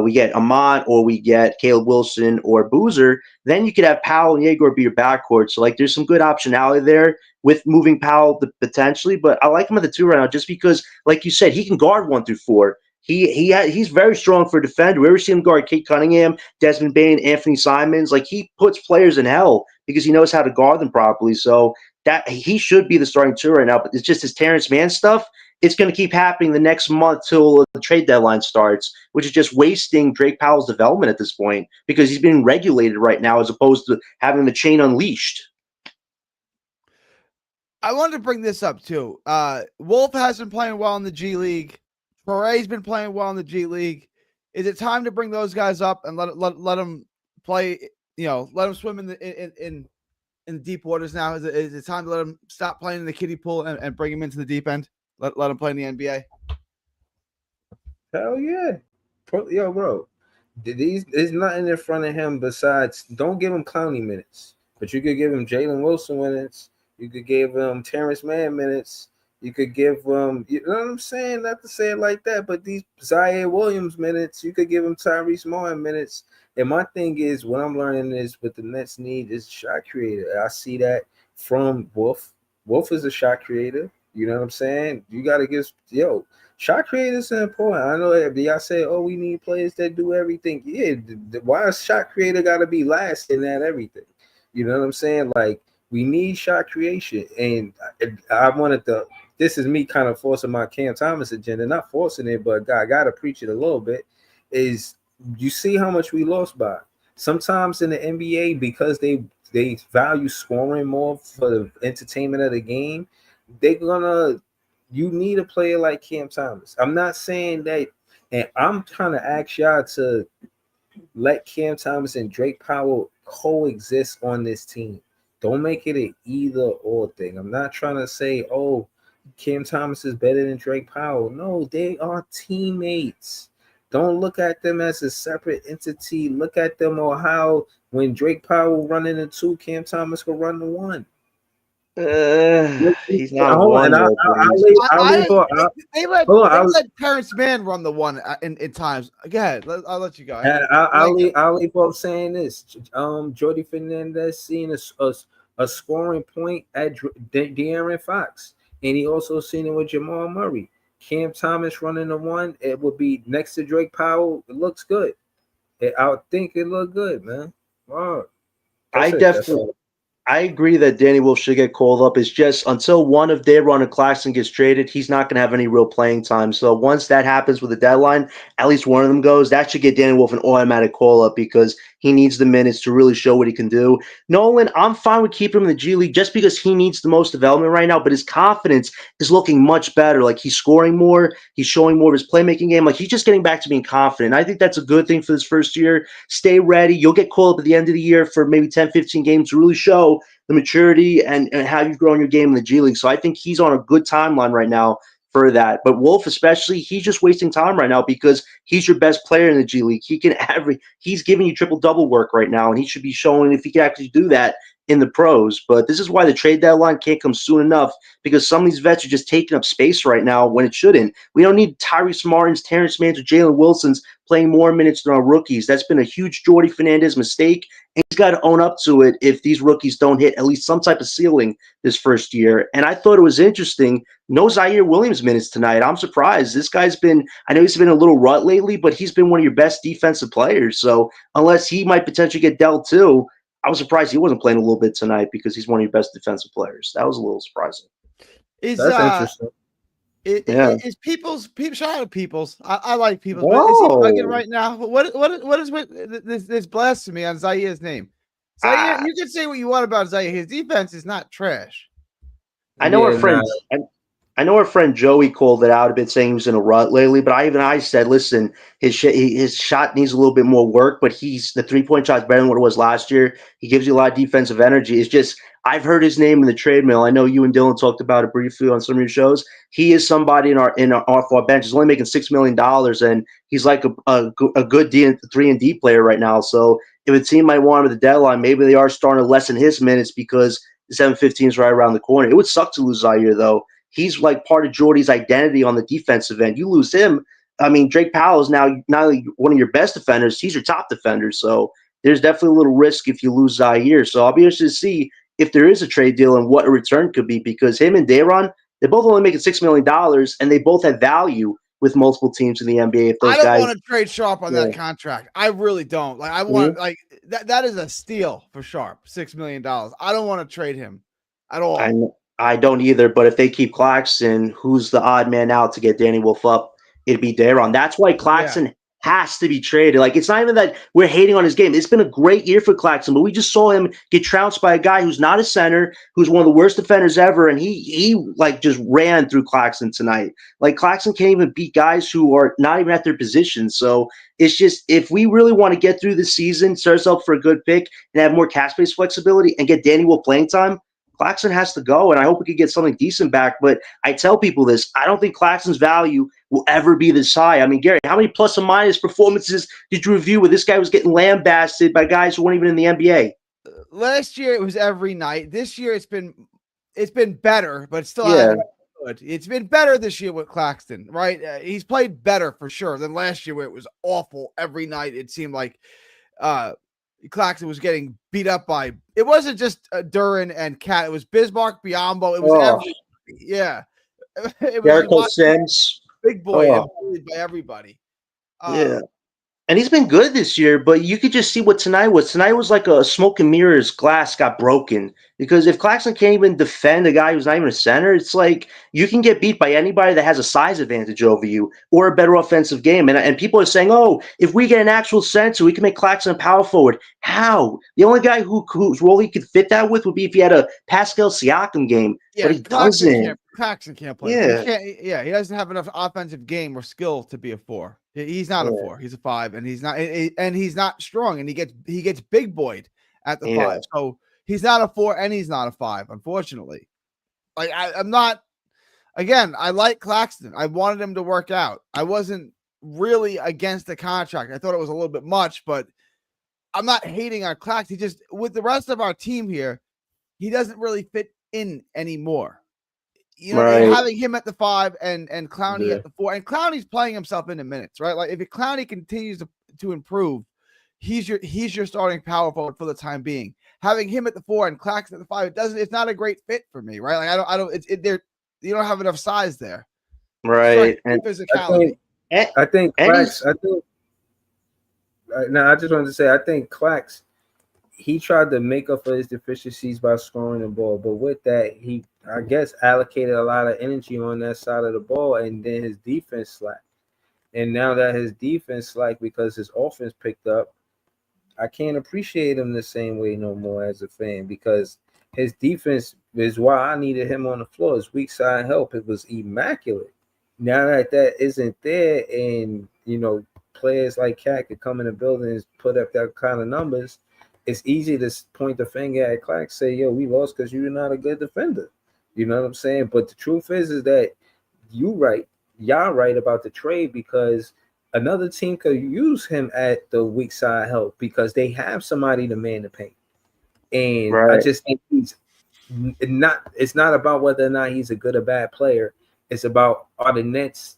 we get Ahmad, or we get Caleb Wilson or Boozer, then you could have Powell and Yegor be your backcourt. So, like, there's some good optionality there with moving Powell potentially, but I like him at the two right now just because, like you said, he can guard 1 through 4. He's very strong for a defender. We ever see him guard Kate Cunningham, Desmond Bane, Anthony Simons? Like, he puts players in hell because he knows how to guard them properly. So that he should be the starting two right now. But it's just his Terrence Mann stuff. It's going to keep happening the next month till the trade deadline starts, which is just wasting Drake Powell's development at this point because he's being regulated right now as opposed to having the chain unleashed. I wanted to bring this up too. Wolf has been playing well in the G League. Fourier's been playing well in the G League. Is it time to bring those guys up and let them play? You know, let them swim in deep waters now. Is it time to let them stop playing in the kiddie pool and bring them into the deep end? Let them play in the NBA. Hell yeah, yo, bro. There's nothing in front of him besides, don't give him Clowney minutes, but you could give him Jalen Wilson minutes. You could give him Terrence Mann minutes. You could give him, you know what I'm saying? Not to say it like that, but these Zaire Williams minutes. You could give him Tyrese Martin minutes. And my thing is, what I'm learning is what the Nets need is shot creator. I see that from Wolf. Wolf is a shot creator. You know what I'm saying? You got to give, shot creators are important. I know that y'all say, oh, we need players that do everything. Yeah, why is shot creator got to be last in that everything? You know what I'm saying? Like, we need shot creation. And I wanted to this is me kind of forcing my Cam Thomas agenda, not forcing it, but I got to preach it a little bit, is you see how much we lost by. Sometimes in the NBA, because they value scoring more for the entertainment of the game, you need a player like Cam Thomas. I'm not saying that, and I'm trying to ask y'all to let Cam Thomas and Drake Powell coexist on this team. Don't make it an either or thing. I'm not trying to say, oh, Cam Thomas is better than Drake Powell. No, they are teammates. Don't look at them as a separate entity. Look at them or how when Drake Powell running the 2, Cam Thomas will run the 1. He's not a one though, Breeze. They let Terrence Mann run the 1 in times. Go ahead. I'll let you go. I'll leave off saying this. Jordy Fernandez seen a scoring point at De'Aaron Fox, and he also seen it with Jamal Murray. Cam Thomas running the 1, it would be next to Drake Powell. It looks good. I think it looked good, man. Wow. I agree that Danny Wolf should get called up. It's just until one of Daron and Claxton gets traded, he's not going to have any real playing time. So once that happens with the deadline, at least one of them goes, that should get Danny Wolf an automatic call up because he needs the minutes to really show what he can do. Nolan, I'm fine with keeping him in the G League just because he needs the most development right now, but his confidence is looking much better. Like he's scoring more, he's showing more of his playmaking game. Like he's just getting back to being confident. I think that's a good thing for this first year. Stay ready. You'll get called up at the end of the year for maybe 10, 15 games to really show the maturity and how you've grown your game in the G League. So I think he's on a good timeline right now for that. But Wolf especially, he's just wasting time right now because he's your best player in the G League. He's giving you triple-double work right now, and he should be showing if he can actually do that in the pros. But this is why the trade deadline can't come soon enough because some of these vets are just taking up space right now when it shouldn't. We don't need Tyrese Martins, Terrence Mann, or Jalen Wilson's playing more minutes than our rookies. That's been a huge Jordy Fernandez mistake, and he's got to own up to it if these rookies don't hit at least some type of ceiling this first year. And I thought it was interesting. No Zaire Williams minutes tonight. I'm surprised. This guy's I know he's been a little rut lately, but he's been one of your best defensive players. So unless he might potentially get dealt too, I was surprised he wasn't playing a little bit tonight because he's one of your best defensive players. That was a little surprising. That's interesting. Is Peoples? Shout out to Peoples. I like Peoples. But is he bugging right now? What is with this blasphemy on Zaire's name? Zaire, you can say what you want about Zaire. His defense is not trash. I know our friends. I know our friend Joey called it out a bit, saying he was in a rut lately. But I said, listen, his shot needs a little bit more work. But the 3-point shot's better than what it was last year. He gives you a lot of defensive energy. It's just I've heard his name in the trade mill. I know you and Dylan talked about it briefly on some of your shows. He is somebody off our bench. He's only making $6 million, and he's like a good 3-and-D player right now. So if a team might want him at the deadline, maybe they are starting to lessen his minutes because the 7-15 is right around the corner. It would suck to lose Zaire though. He's like part of Jordy's identity on the defensive end. You lose him. I mean, Drake Powell is now not only one of your best defenders, he's your top defender. So there's definitely a little risk if you lose Zaire. So I'll be interested to see if there is a trade deal and what a return could be because him and Daron, they're both only making $6 million and they both have value with multiple teams in the NBA. If those I don't want to trade Sharp on that contract. I really don't. Like I want that is a steal for Sharp, $6 million. I don't want to trade him at all. I don't either, but if they keep Claxton, who's the odd man out to get Danny Wolf up? It'd be Daron. That's why Claxton has to be traded. Like, it's not even that we're hating on his game. It's been a great year for Claxton, but we just saw him get trounced by a guy who's not a center, who's one of the worst defenders ever, and he like just ran through Claxton tonight. Like, Claxton can't even beat guys who are not even at their position. So it's just, if we really want to get through the season, set ourselves for a good pick, and have more cap space flexibility, and get Danny Wolf playing time, Claxton has to go, and I hope we could get something decent back. But I tell people this, I don't think Claxton's value will ever be this high. I mean, Gary, how many plus or minus performances did you review where this guy was getting lambasted by guys who weren't even in the NBA? Last year, it was every night. This year, it's been better, but it's still not good. It's been better this year with Claxton, right? He's played better for sure than last year where it was awful every night. It seemed like Claxton was getting beat up by. It wasn't just Duran and Cat. It was Bismarck, Biombo. It was it was Jericho Sims, big boy, bullied by everybody. And he's been good this year, but you could just see what tonight was. Tonight was like a smoke and mirrors glass got broken. Because if Claxton can't even defend a guy who's not even a center, it's like you can get beat by anybody that has a size advantage over you or a better offensive game. And people are saying, oh, if we get an actual center, we can make Claxton a power forward. How? The only guy whose role he could fit that with would be if he had a Pascal Siakam game, Yeah, but he doesn't. Claxton can't play. Yeah. He can't. Yeah, he doesn't have enough offensive game or skill to be a 4. He's not a 4. He's a 5, and he's not strong. And he gets big boyed at the 5. So he's not a 4, and he's not a 5. Unfortunately, like I'm not. Again, I like Claxton. I wanted him to work out. I wasn't really against the contract. I thought it was a little bit much, but I'm not hating on Claxton. He just, with the rest of our team here, he doesn't really fit in anymore. You know, having him at the 5 and Clowney at the 4, and Clowney's playing himself into minutes, right? Like if Clowney continues to improve, he's your starting power forward for the time being. Having him at the 4 and Claxton at the 5, it's not a great fit for me, right? Like I don't you don't have enough size there, right? And physicality. I think Clax. I just wanted to say I think Clax. He tried to make up for his deficiencies by scoring the ball, but with that, he, I guess, allocated a lot of energy on that side of the ball, and then his defense slacked. And now that his defense slacked because his offense picked up, I can't appreciate him the same way no more as a fan, because his defense is why I needed him on the floor. His weak side help, it was immaculate. Now that isn't there, and players like Cat could come in the building and put up that kind of numbers, it's easy to point the finger at Clax, say, yo, we lost because you're not a good defender. You know what I'm saying? But the truth is that y'all right about the trade, because another team could use him at the weak side help because they have somebody to man the paint. And I just think it's not about whether or not he's a good or bad player. It's about, are the Nets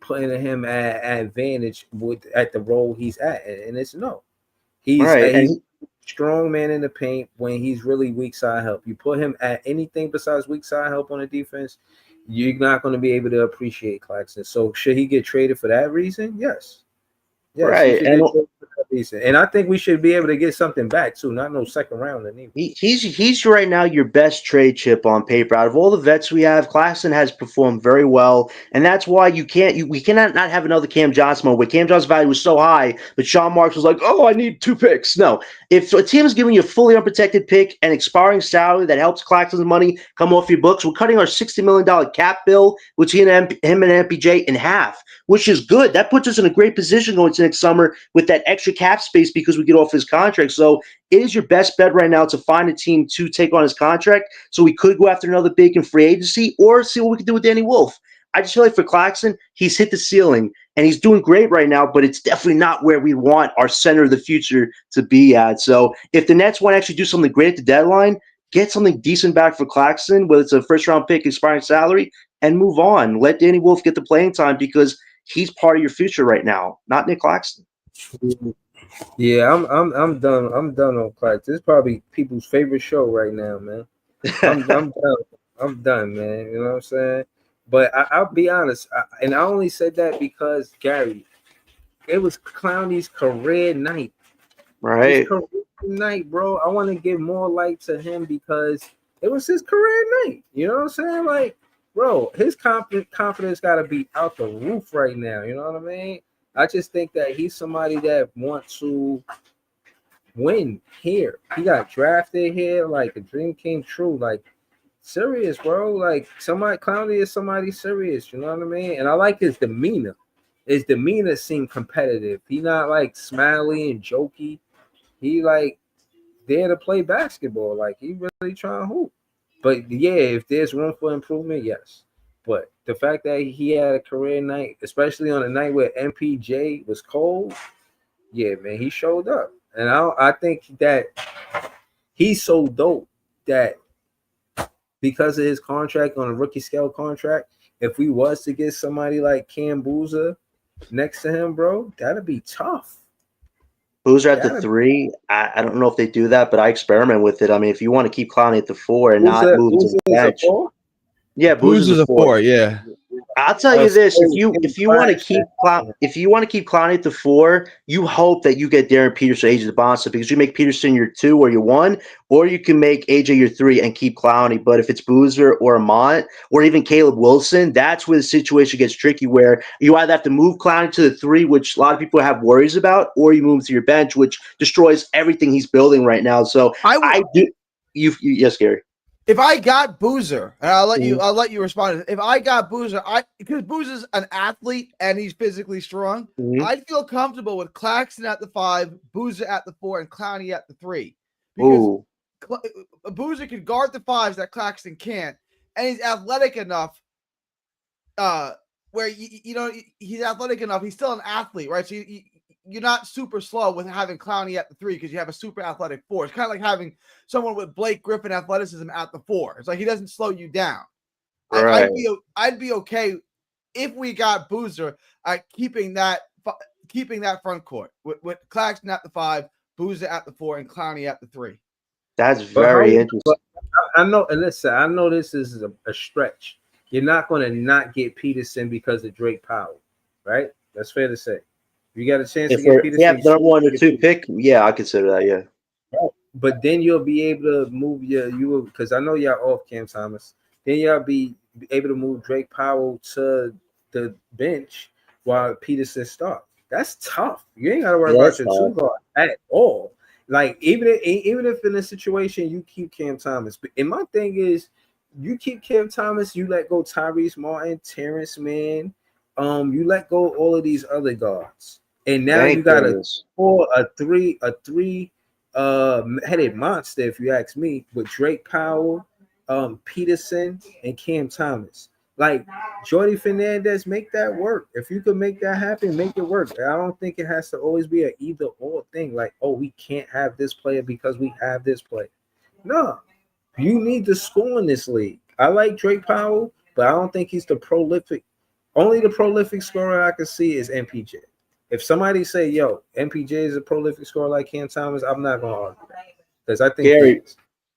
putting him at advantage at the role he's at? And it's no. He's strong man in the paint when he's really weak side help. You put him at anything besides weak side help on the defense, you're not going to be able to appreciate Claxton. So should he get traded for that reason? Yes. Right. And I think we should be able to get something back too, not no second round. He's right now your best trade chip on paper. Out of all the vets we have, Claxton has performed very well, and that's why we cannot not have another Cam Johnson mode where Cam Johnson's value was so high, but Sean Marks was like, oh, I need 2 picks. No, if a team is giving you a fully unprotected pick and expiring salary that helps Claxton's money come off your books, we're cutting our $60 million cap bill, which him and MPJ in half, which is good. That puts us in a great position going to next summer with that extra cap space because we get off his contract. So it is your best bet right now to find a team to take on his contract. So we could go after another big in free agency or see what we can do with Danny Wolf. I just feel like for Claxton, he's hit the ceiling and he's doing great right now, but it's definitely not where we want our center of the future to be at. So if the Nets want to actually do something great at the deadline, get something decent back for Claxton, whether it's a first-round pick, expiring salary, and move on. Let Danny Wolf get the playing time because he's part of your future right now, not Nick Claxton. Yeah, I'm done. I'm done on Claxton. This is probably people's favorite show right now, man. I'm done. I'm done, man. You know what I'm saying? But I'll be honest, and I only said that because Gary, it was Clowney's career night. Right. His career night, bro. I want to give more light to him because it was his career night. You know what I'm saying? Like, bro, his confidence got to be out the roof right now. You know what I mean? I just think that he's somebody that wants to win here. He got drafted here, like a dream came true. Like, serious, bro. Like, Clowney is somebody serious. You know what I mean? And I like his demeanor. His demeanor seemed competitive. He not like smiley and jokey. He like there to play basketball. Like, he really trying to hoop. But yeah, if there's room for improvement, yes. But the fact that he had a career night, especially on a night where MPJ was cold, yeah, man, he showed up. And I think that he's so dope that because of his contract on a rookie scale contract, if we was to get somebody like Cam Boozer next to him, bro, that'd be tough. Boozer at the 3, I don't know if they do that, but I experiment with it. I mean, if you want to keep Clowney at the 4 and not move to the bench. Yeah, Boozer's a 4, yeah. I'll tell you this: if you want to keep Clowney at the 4, you hope that you get Darren Peterson, AJ DeBonsa, because you make Peterson your 2 or your 1, or you can make AJ your 3 and keep Clowney. But if it's Boozer or Amont or even Caleb Wilson, that's where the situation gets tricky. Where you either have to move Clowney to the 3, which a lot of people have worries about, or you move him to your bench, which destroys everything he's building right now. So I do. Yes, Gary. If I got Boozer, and I'll let you respond. If I got Boozer, because Boozer's an athlete and he's physically strong, I'd feel comfortable with Claxton at the 5, Boozer at the 4, and Clowney at the 3. Because Boozer can guard the 5s that Claxton can't, and he's athletic enough. Where he's athletic enough. He's still an athlete, right? So you're not super slow with having Clowney at the 3 because you have a super athletic 4. It's kind of like having someone with Blake Griffin athleticism at the 4. It's like he doesn't slow you down. Right. I'd be okay if we got Boozer keeping that front court with Claxton at the 5, Boozer at the 4, and Clowney at the 3. That's very interesting. I know, and listen, I know this is a stretch. You're not going to not get Peterson because of Drake Powell, right? That's fair to say. You got a chance to get Peterson. Yeah, the number 1 or 2 pick. Yeah, I consider that. Yeah. Right. But then you'll be able to move because I know y'all off Cam Thomas. Then y'all be able to move Drake Powell to the bench while Peterson starts. That's tough. You ain't got to worry about your 2 guard at all. Like even if in a situation you keep Cam Thomas, and my thing is, you keep Cam Thomas, you let go Tyrese Martin, Terrence Mann, you let go all of these other guards, and now you got a 3 headed monster, if you ask me, with Drake Powell, Peterson, and Cam Thomas. Like Jordy Fernandez, make that work. If you could make that happen, make it work. I don't think it has to always be an either or thing. Like, oh, we can't have this player because we have this player. No. You need to score in this league. I like Drake Powell, but I don't think he's the prolific. Only the prolific scorer I can see is MPJ. If somebody say, yo, MPJ is a prolific scorer like Cam Thomas, I'm not going to argue that. Because I think Gary,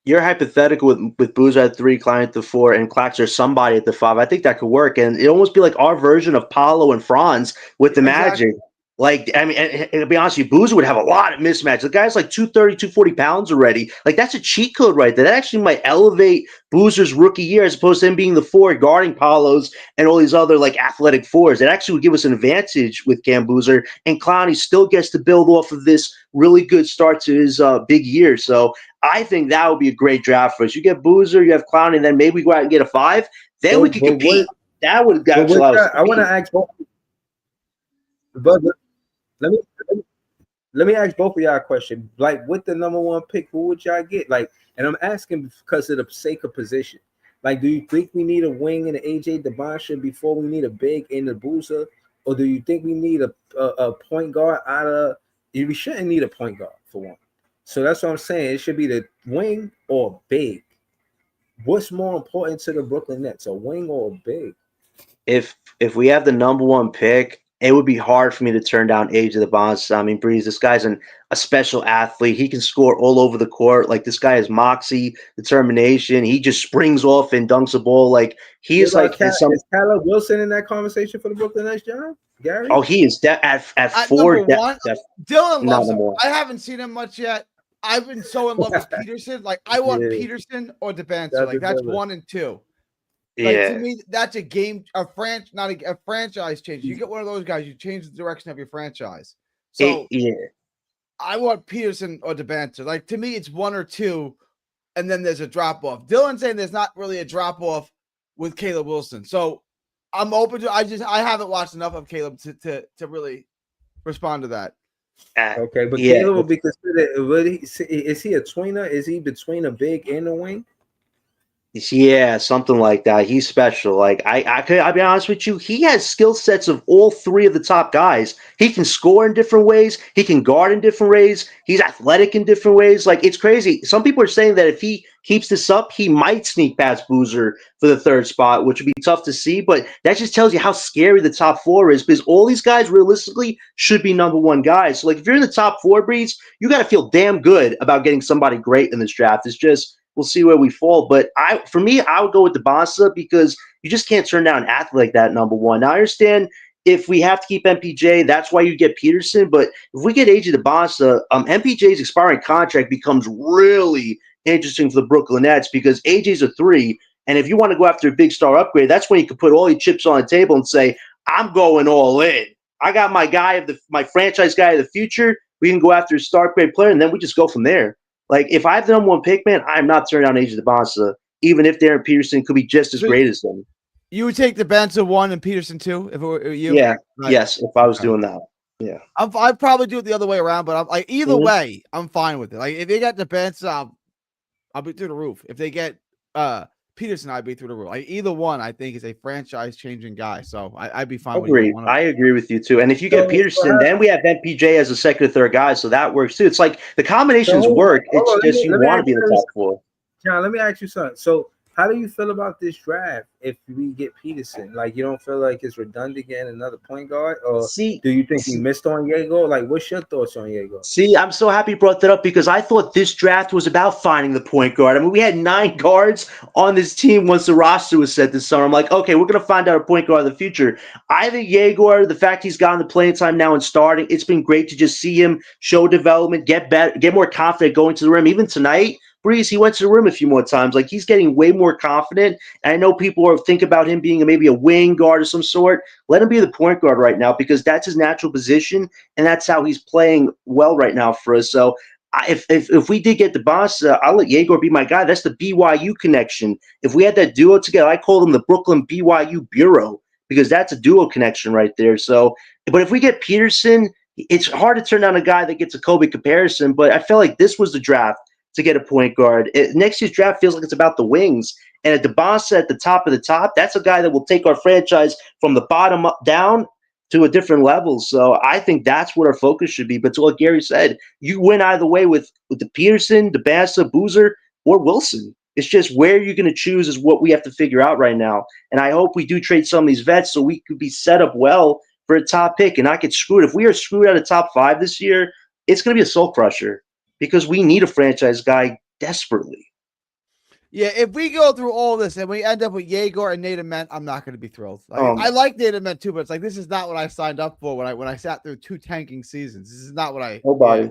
you're hypothetical with Boozer at 3, Klein at the 4, and Claxton or somebody at the 5. I think that could work. And it almost be like our version of Paolo and Franz with the Magic. Like, I mean, and to be honest with you, Boozer would have a lot of mismatch. The guy's like 230, 240 pounds already. Like, that's a cheat code right there. That actually might elevate Boozer's rookie year as opposed to him being the 4 guarding Palos and all these other, like, athletic 4s. It actually would give us an advantage with Cam Boozer. And Clowney still gets to build off of this really good start to his big year. So I think that would be a great draft for us. You get Boozer, you have Clowney, and then maybe we go out and get a 5. Then we could compete. That would actually allow us to compete. I want to ask both. But let me ask both of y'all a question. Like, with the number 1 pick, who would y'all get? Like, and I'm asking because of the sake of position. Like, do you think we need a wing in the AJ DeBonsa before we need a big in the Boozer? Or do you think we need a point guard out of – we shouldn't need a point guard for one. So that's what I'm saying. It should be the wing or big. What's more important to the Brooklyn Nets, a wing or a big? If we have the number 1 pick, it would be hard for me to turn down AJ DeBonsa. I mean, Breeze, this guy's a special athlete. He can score all over the court. Like, this guy has moxie, determination. He just springs off and dunks a ball. Like, he is like – is Caleb Wilson in that conversation for the Brooklyn Nets, John? Gary? Oh, he is at 4. Dylan loves him. I haven't seen him much yet. I've been so in love with Peterson. Like, I want Peterson or DeBanter. Like, that's 1 and 2. Like, to me, that's a franchise change. You get one of those guys, you change the direction of your franchise. So I want Peterson or DeBanter. Like, to me, it's 1 or 2, and then there's a drop off. Dylan's saying there's not really a drop off with Caleb Wilson. So I'm open to. I haven't watched enough of Caleb to really respond to that. Okay, but Caleb will be considered. Is he a tweener? Is he between a big and a wing? Yeah, something like that. He's special. Like, I'll be honest with you, he has skill sets of all 3 of the top guys. He can score in different ways. He can guard in different ways. He's athletic in different ways. Like, it's crazy. Some people are saying that if he keeps this up, he might sneak past Boozer for the 3rd spot, which would be tough to see. But that just tells you how scary the top 4 is, because all these guys realistically should be number 1 guys. So, like, if you're in the top 4, Breeze, you got to feel damn good about getting somebody great in this draft. It's just, we'll see where we fall. But for me, I would go with DeBonsa because You just can't turn down an athlete like that, number one. Now, I understand if we have to keep MPJ, that's why you get Peterson. But if we get AJ DeBosa, MPJ's expiring contract becomes really interesting for the Brooklyn Nets because AJ's a 3. And if you want to go after a big star upgrade, that's when you can put all your chips on the table and say, I'm going all in. I got my my franchise guy of the future. We can go after a star upgrade player, and then we just go from there. Like, if I have the number 1 pick, man, I'm not turning down AJ DeBosa, even if Darren Peterson could be just as great as them. You would take DeBosa 1 and Peterson 2 if it were you? Yeah. Right. Yes, if I was doing that. Yeah. I'd probably do it the other way around, but I'm like either Mhm. way, I'm fine with it. Like if they got DeBosa, I'll be through the roof. If they get Peterson, I'd be through the roof. Like either one, I think is a franchise changing guy. So I'd be fine with either Agreed. one of them. I agree with you too. And if you get Peterson, then we have MPJ as a second or third guy, so that works too. It's like the combinations work. It's just you want to be in the top 4. John, let me ask you something. So, how do you feel about this draft if we get Peterson? Like, you don't feel like it's redundant getting another point guard, or do you think we missed on Yego? Like, what's your thoughts on Yego? See, I'm so happy you brought that up because I thought this draft was about finding the point guard. I mean, we had 9 guards on this team once the roster was set this summer. I'm like, okay, we're going to find out a point guard in the future. I think Yegor, the fact he's gotten the playing time now and starting, it's been great to just see him show development, get better, get more confident going to the rim. Even tonight, Breeze, he went to the rim a few more times. Like, he's getting way more confident. And I know people are think about him being maybe a wing guard of some sort. Let him be the point guard right now because that's his natural position, and that's how he's playing well right now for us. So if we did get the boss, I'll let Yegor be my guy. That's the BYU connection. If we had that duo together, I call them the Brooklyn BYU Bureau because that's a duo connection right there. So, but if we get Peterson, it's hard to turn down a guy that gets a Kobe comparison, but I feel like this was the draft to get a point guard. Next year's draft feels like it's about the wings. And at DeBosa at the top of the top, that's a guy that will take our franchise from the bottom up down to a different level. So I think that's what our focus should be. But to what Gary said, you win either way with the Peterson, DeBosa, Boozer, or Wilson. It's just where you're going to choose is what we have to figure out right now. And I hope we do trade some of these vets so we could be set up well for a top pick and not get screwed. If we are screwed out of top 5 this year, it's going to be a soul crusher because we need a franchise guy desperately. Yeah, if we go through all this and we end up with Yegor and Nate Ment, I'm not going to be thrilled. I like Nate Ment too, but it's like this is not what I signed up for when I sat through 2 tanking seasons. This is not what I. Nobody. Yeah.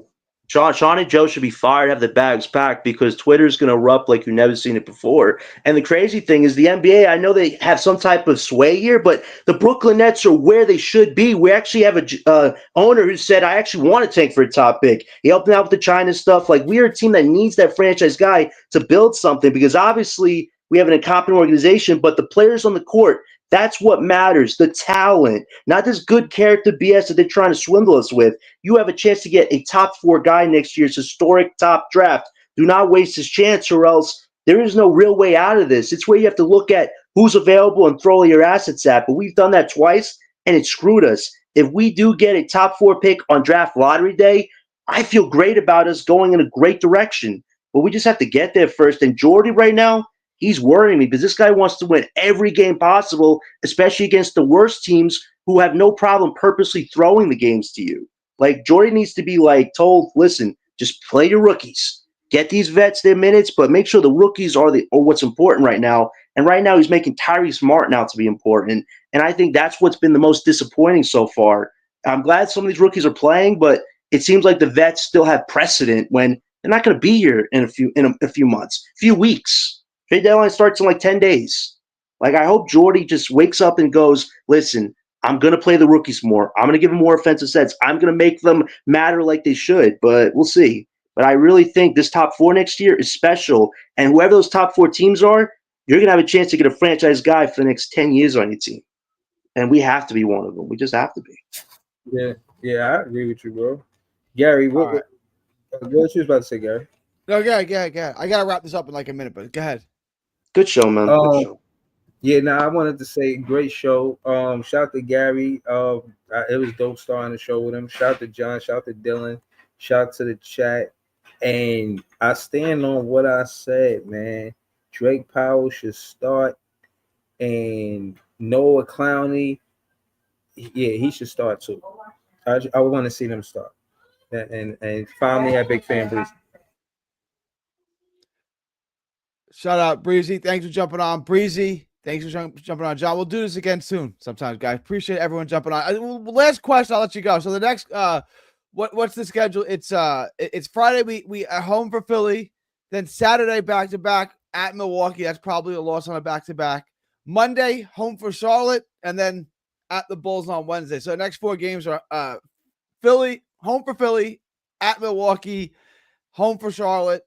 Sean and Joe should be fired, have the bags packed because Twitter's going to erupt like you've never seen it before. And the crazy thing is the NBA, I know they have some type of sway here, but the Brooklyn Nets are where they should be. We actually have a owner who said, I actually want to tank for a top pick. He helped me out with the China stuff. Like, we are a team that needs that franchise guy to build something because obviously we have an incompetent organization, but the players on the court, that's what matters, the talent, not this good character BS that they're trying to swindle us with. You have a chance to get a top 4 guy next year's historic top draft. Do not waste his chance or else there is no real way out of this. It's where you have to look at who's available and throw all your assets at. But we've done that twice, and it screwed us. If we do get a top 4 pick on draft lottery day, I feel great about us going in a great direction. But we just have to get there first. And Jordy right now, he's worrying me because this guy wants to win every game possible, especially against the worst teams who have no problem purposely throwing the games to you. Like, Jordy needs to be told, listen, just play your rookies. Get these vets their minutes, but make sure the rookies are what's important right now. And right now he's making Tyrese Martin out to be important. And I think that's what's been the most disappointing so far. I'm glad some of these rookies are playing, but it seems like the vets still have precedent when they're not going to be here in a few months, few weeks. Trade deadline starts in 10 days. I hope Jordy just wakes up and goes, listen, I'm going to play the rookies more. I'm going to give them more offensive sets. I'm going to make them matter like they should, but we'll see. But I really think this top 4 next year is special. And whoever those top 4 teams are, you're going to have a chance to get a franchise guy for the next 10 years on your team. And we have to be one of them. We just have to be. Yeah, I agree with you, bro. Gary, what you was about to say, Gary? No, yeah. I got to wrap this up in a minute, but go ahead. Good show, man. Good show. Yeah, I wanted to say great show. Shout out to Gary. It was dope starting the show with him. Shout out to John. Shout out to Dylan. Shout out to the chat. And I stand on what I said, man. Drake Powell should start, and Noah Clowney, yeah, he should start too. I want to see them start. And finally, a big fan, Breezy. Shout out Breezy. Thanks for jumping on. Breezy, Thanks for jumping on, John. We'll do this again soon sometimes, guys. Appreciate everyone jumping on. Last question, I'll let you go. So the next what's the schedule? It's Friday. We are home for Philly, then Saturday back to back at Milwaukee. That's probably a loss on a back to back. Monday, home for Charlotte, and then at the Bulls on Wednesday. So the next 4 games are Philly, home for Philly, at Milwaukee, home for Charlotte,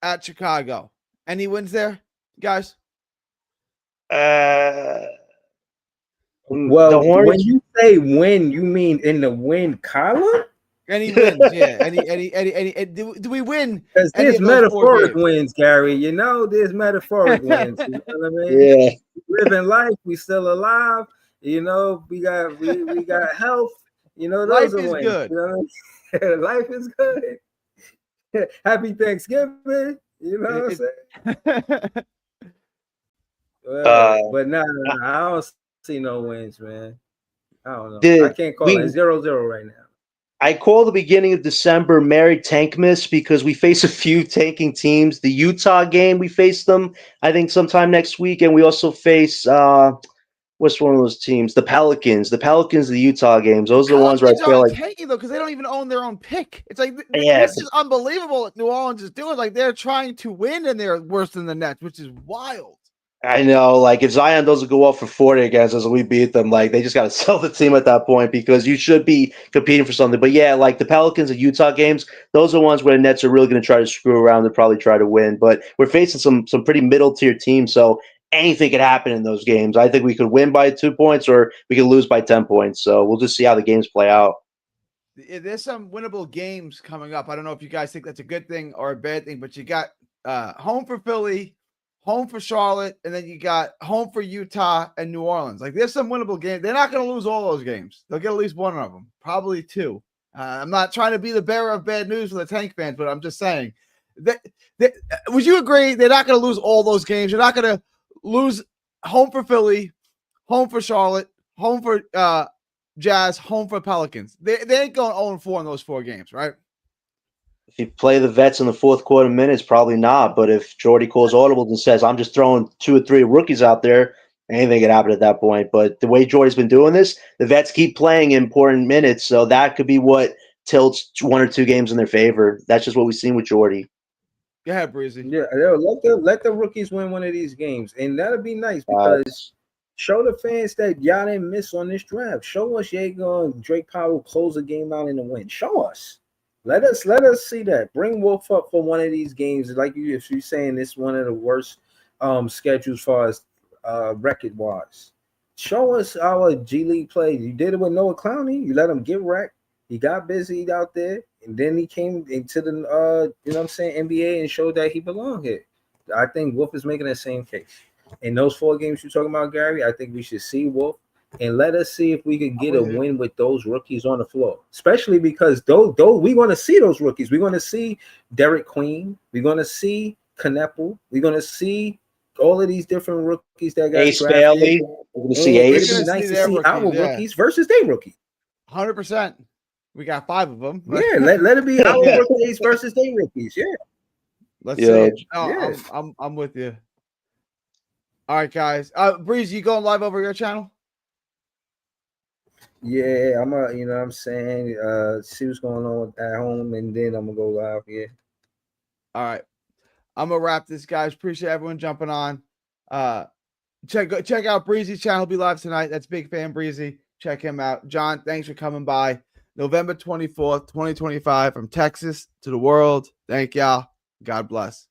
at Chicago. Any wins there, guys? Well, when you say win, you mean in the win column? Any wins? Yeah. Any do we win? Because there's metaphoric wins, Gary. You know, there's metaphoric wins. You know what I mean? Yeah. Living life, we still alive. You know, we got health. You know, those life are is wins. good. You know what I mean? Life is good. Happy Thanksgiving. You know what I'm saying? But nah, I don't see no wins, man. I don't know. I can't call it 0-0 right now. I call the beginning of December Merry Tankmas because we face a few tanking teams. The Utah game, we face them, I think, sometime next week. And we also face, what's one of those teams? The Pelicans. The Pelicans, the Utah games. Those are the ones where I feel like tanking, though, because they don't even own their own pick. It's like, this is unbelievable what New Orleans is doing. Like, they're trying to win, and they're worse than the Nets, which is wild. I know, like, if Zion doesn't go off for 40 against us and we beat them, like, they just got to sell the team at that point because you should be competing for something. But, yeah, like the Pelicans and Utah games, those are ones where the Nets are really going to try to screw around and probably try to win. But we're facing some pretty middle-tier teams, so anything could happen in those games. I think we could win by 2 points or we could lose by 10 points. So we'll just see how the games play out. There's some winnable games coming up. I don't know if you guys think that's a good thing or a bad thing, but you got home for Philly, home for Charlotte, and then you got home for Utah and New Orleans. Like, there's some winnable games. They're not going to lose all those games. They'll get at least one of them, probably 2. I'm not trying to be the bearer of bad news for the Tank fans, but I'm just saying. Would you agree they're not going to lose all those games? You're not going to lose home for Philly, home for Charlotte, home for Jazz, home for Pelicans. They ain't going 0-4 in those 4 games, right? If you play the vets in the fourth quarter minutes, probably not. But if Jordy calls audibles and says, I'm just throwing 2 or 3 rookies out there, anything could happen at that point. But the way Jordy's been doing this, the vets keep playing important minutes. So that could be what tilts 1 or 2 games in their favor. That's just what we've seen with Jordy. Go ahead, Breezy. Yeah, let the rookies win one of these games. And that'll be nice because show the fans that y'all didn't miss on this draft. Show us Jaeger and Drake Powell close the game out in the win. Show us. Let us see that. Bring Wolf up for one of these games. Like if you're saying this one of the worst schedules as far as record wise. Show us our G League play. You did it with Noah Clowney. You let him get wrecked. He got busy out there, and then he came into the you know what I'm saying, NBA and showed that he belonged here. I think Wolf is making that same case. In those 4 games you're talking about, Gary, I think we should see Wolf. And let us see if we could get a win with those rookies on the floor, especially because though we're going to see those rookies. We're going to see Derek Queen. We're going to see Kneppel. We're going to see all of these different rookies that got Ace drafted. Bailey. We're going to see Ace. It'd be nice to see our rookies versus their rookies. 100%. We got 5 of them. Yeah, let it be our rookies versus their rookies. Yeah. Let's see. No, I'm with you. All right, guys. Breeze, you going live over your channel? Yeah, I'm you know what I'm saying, see what's going on at home, and then I'm gonna go live here. All right. I'm gonna wrap this, guys. Appreciate everyone jumping on. Check out Breezy's channel. He'll be live tonight. That's Big Fan Breezy. Check him out. John, thanks for coming by. November 24th, 2025, from Texas to the world. Thank y'all. God bless.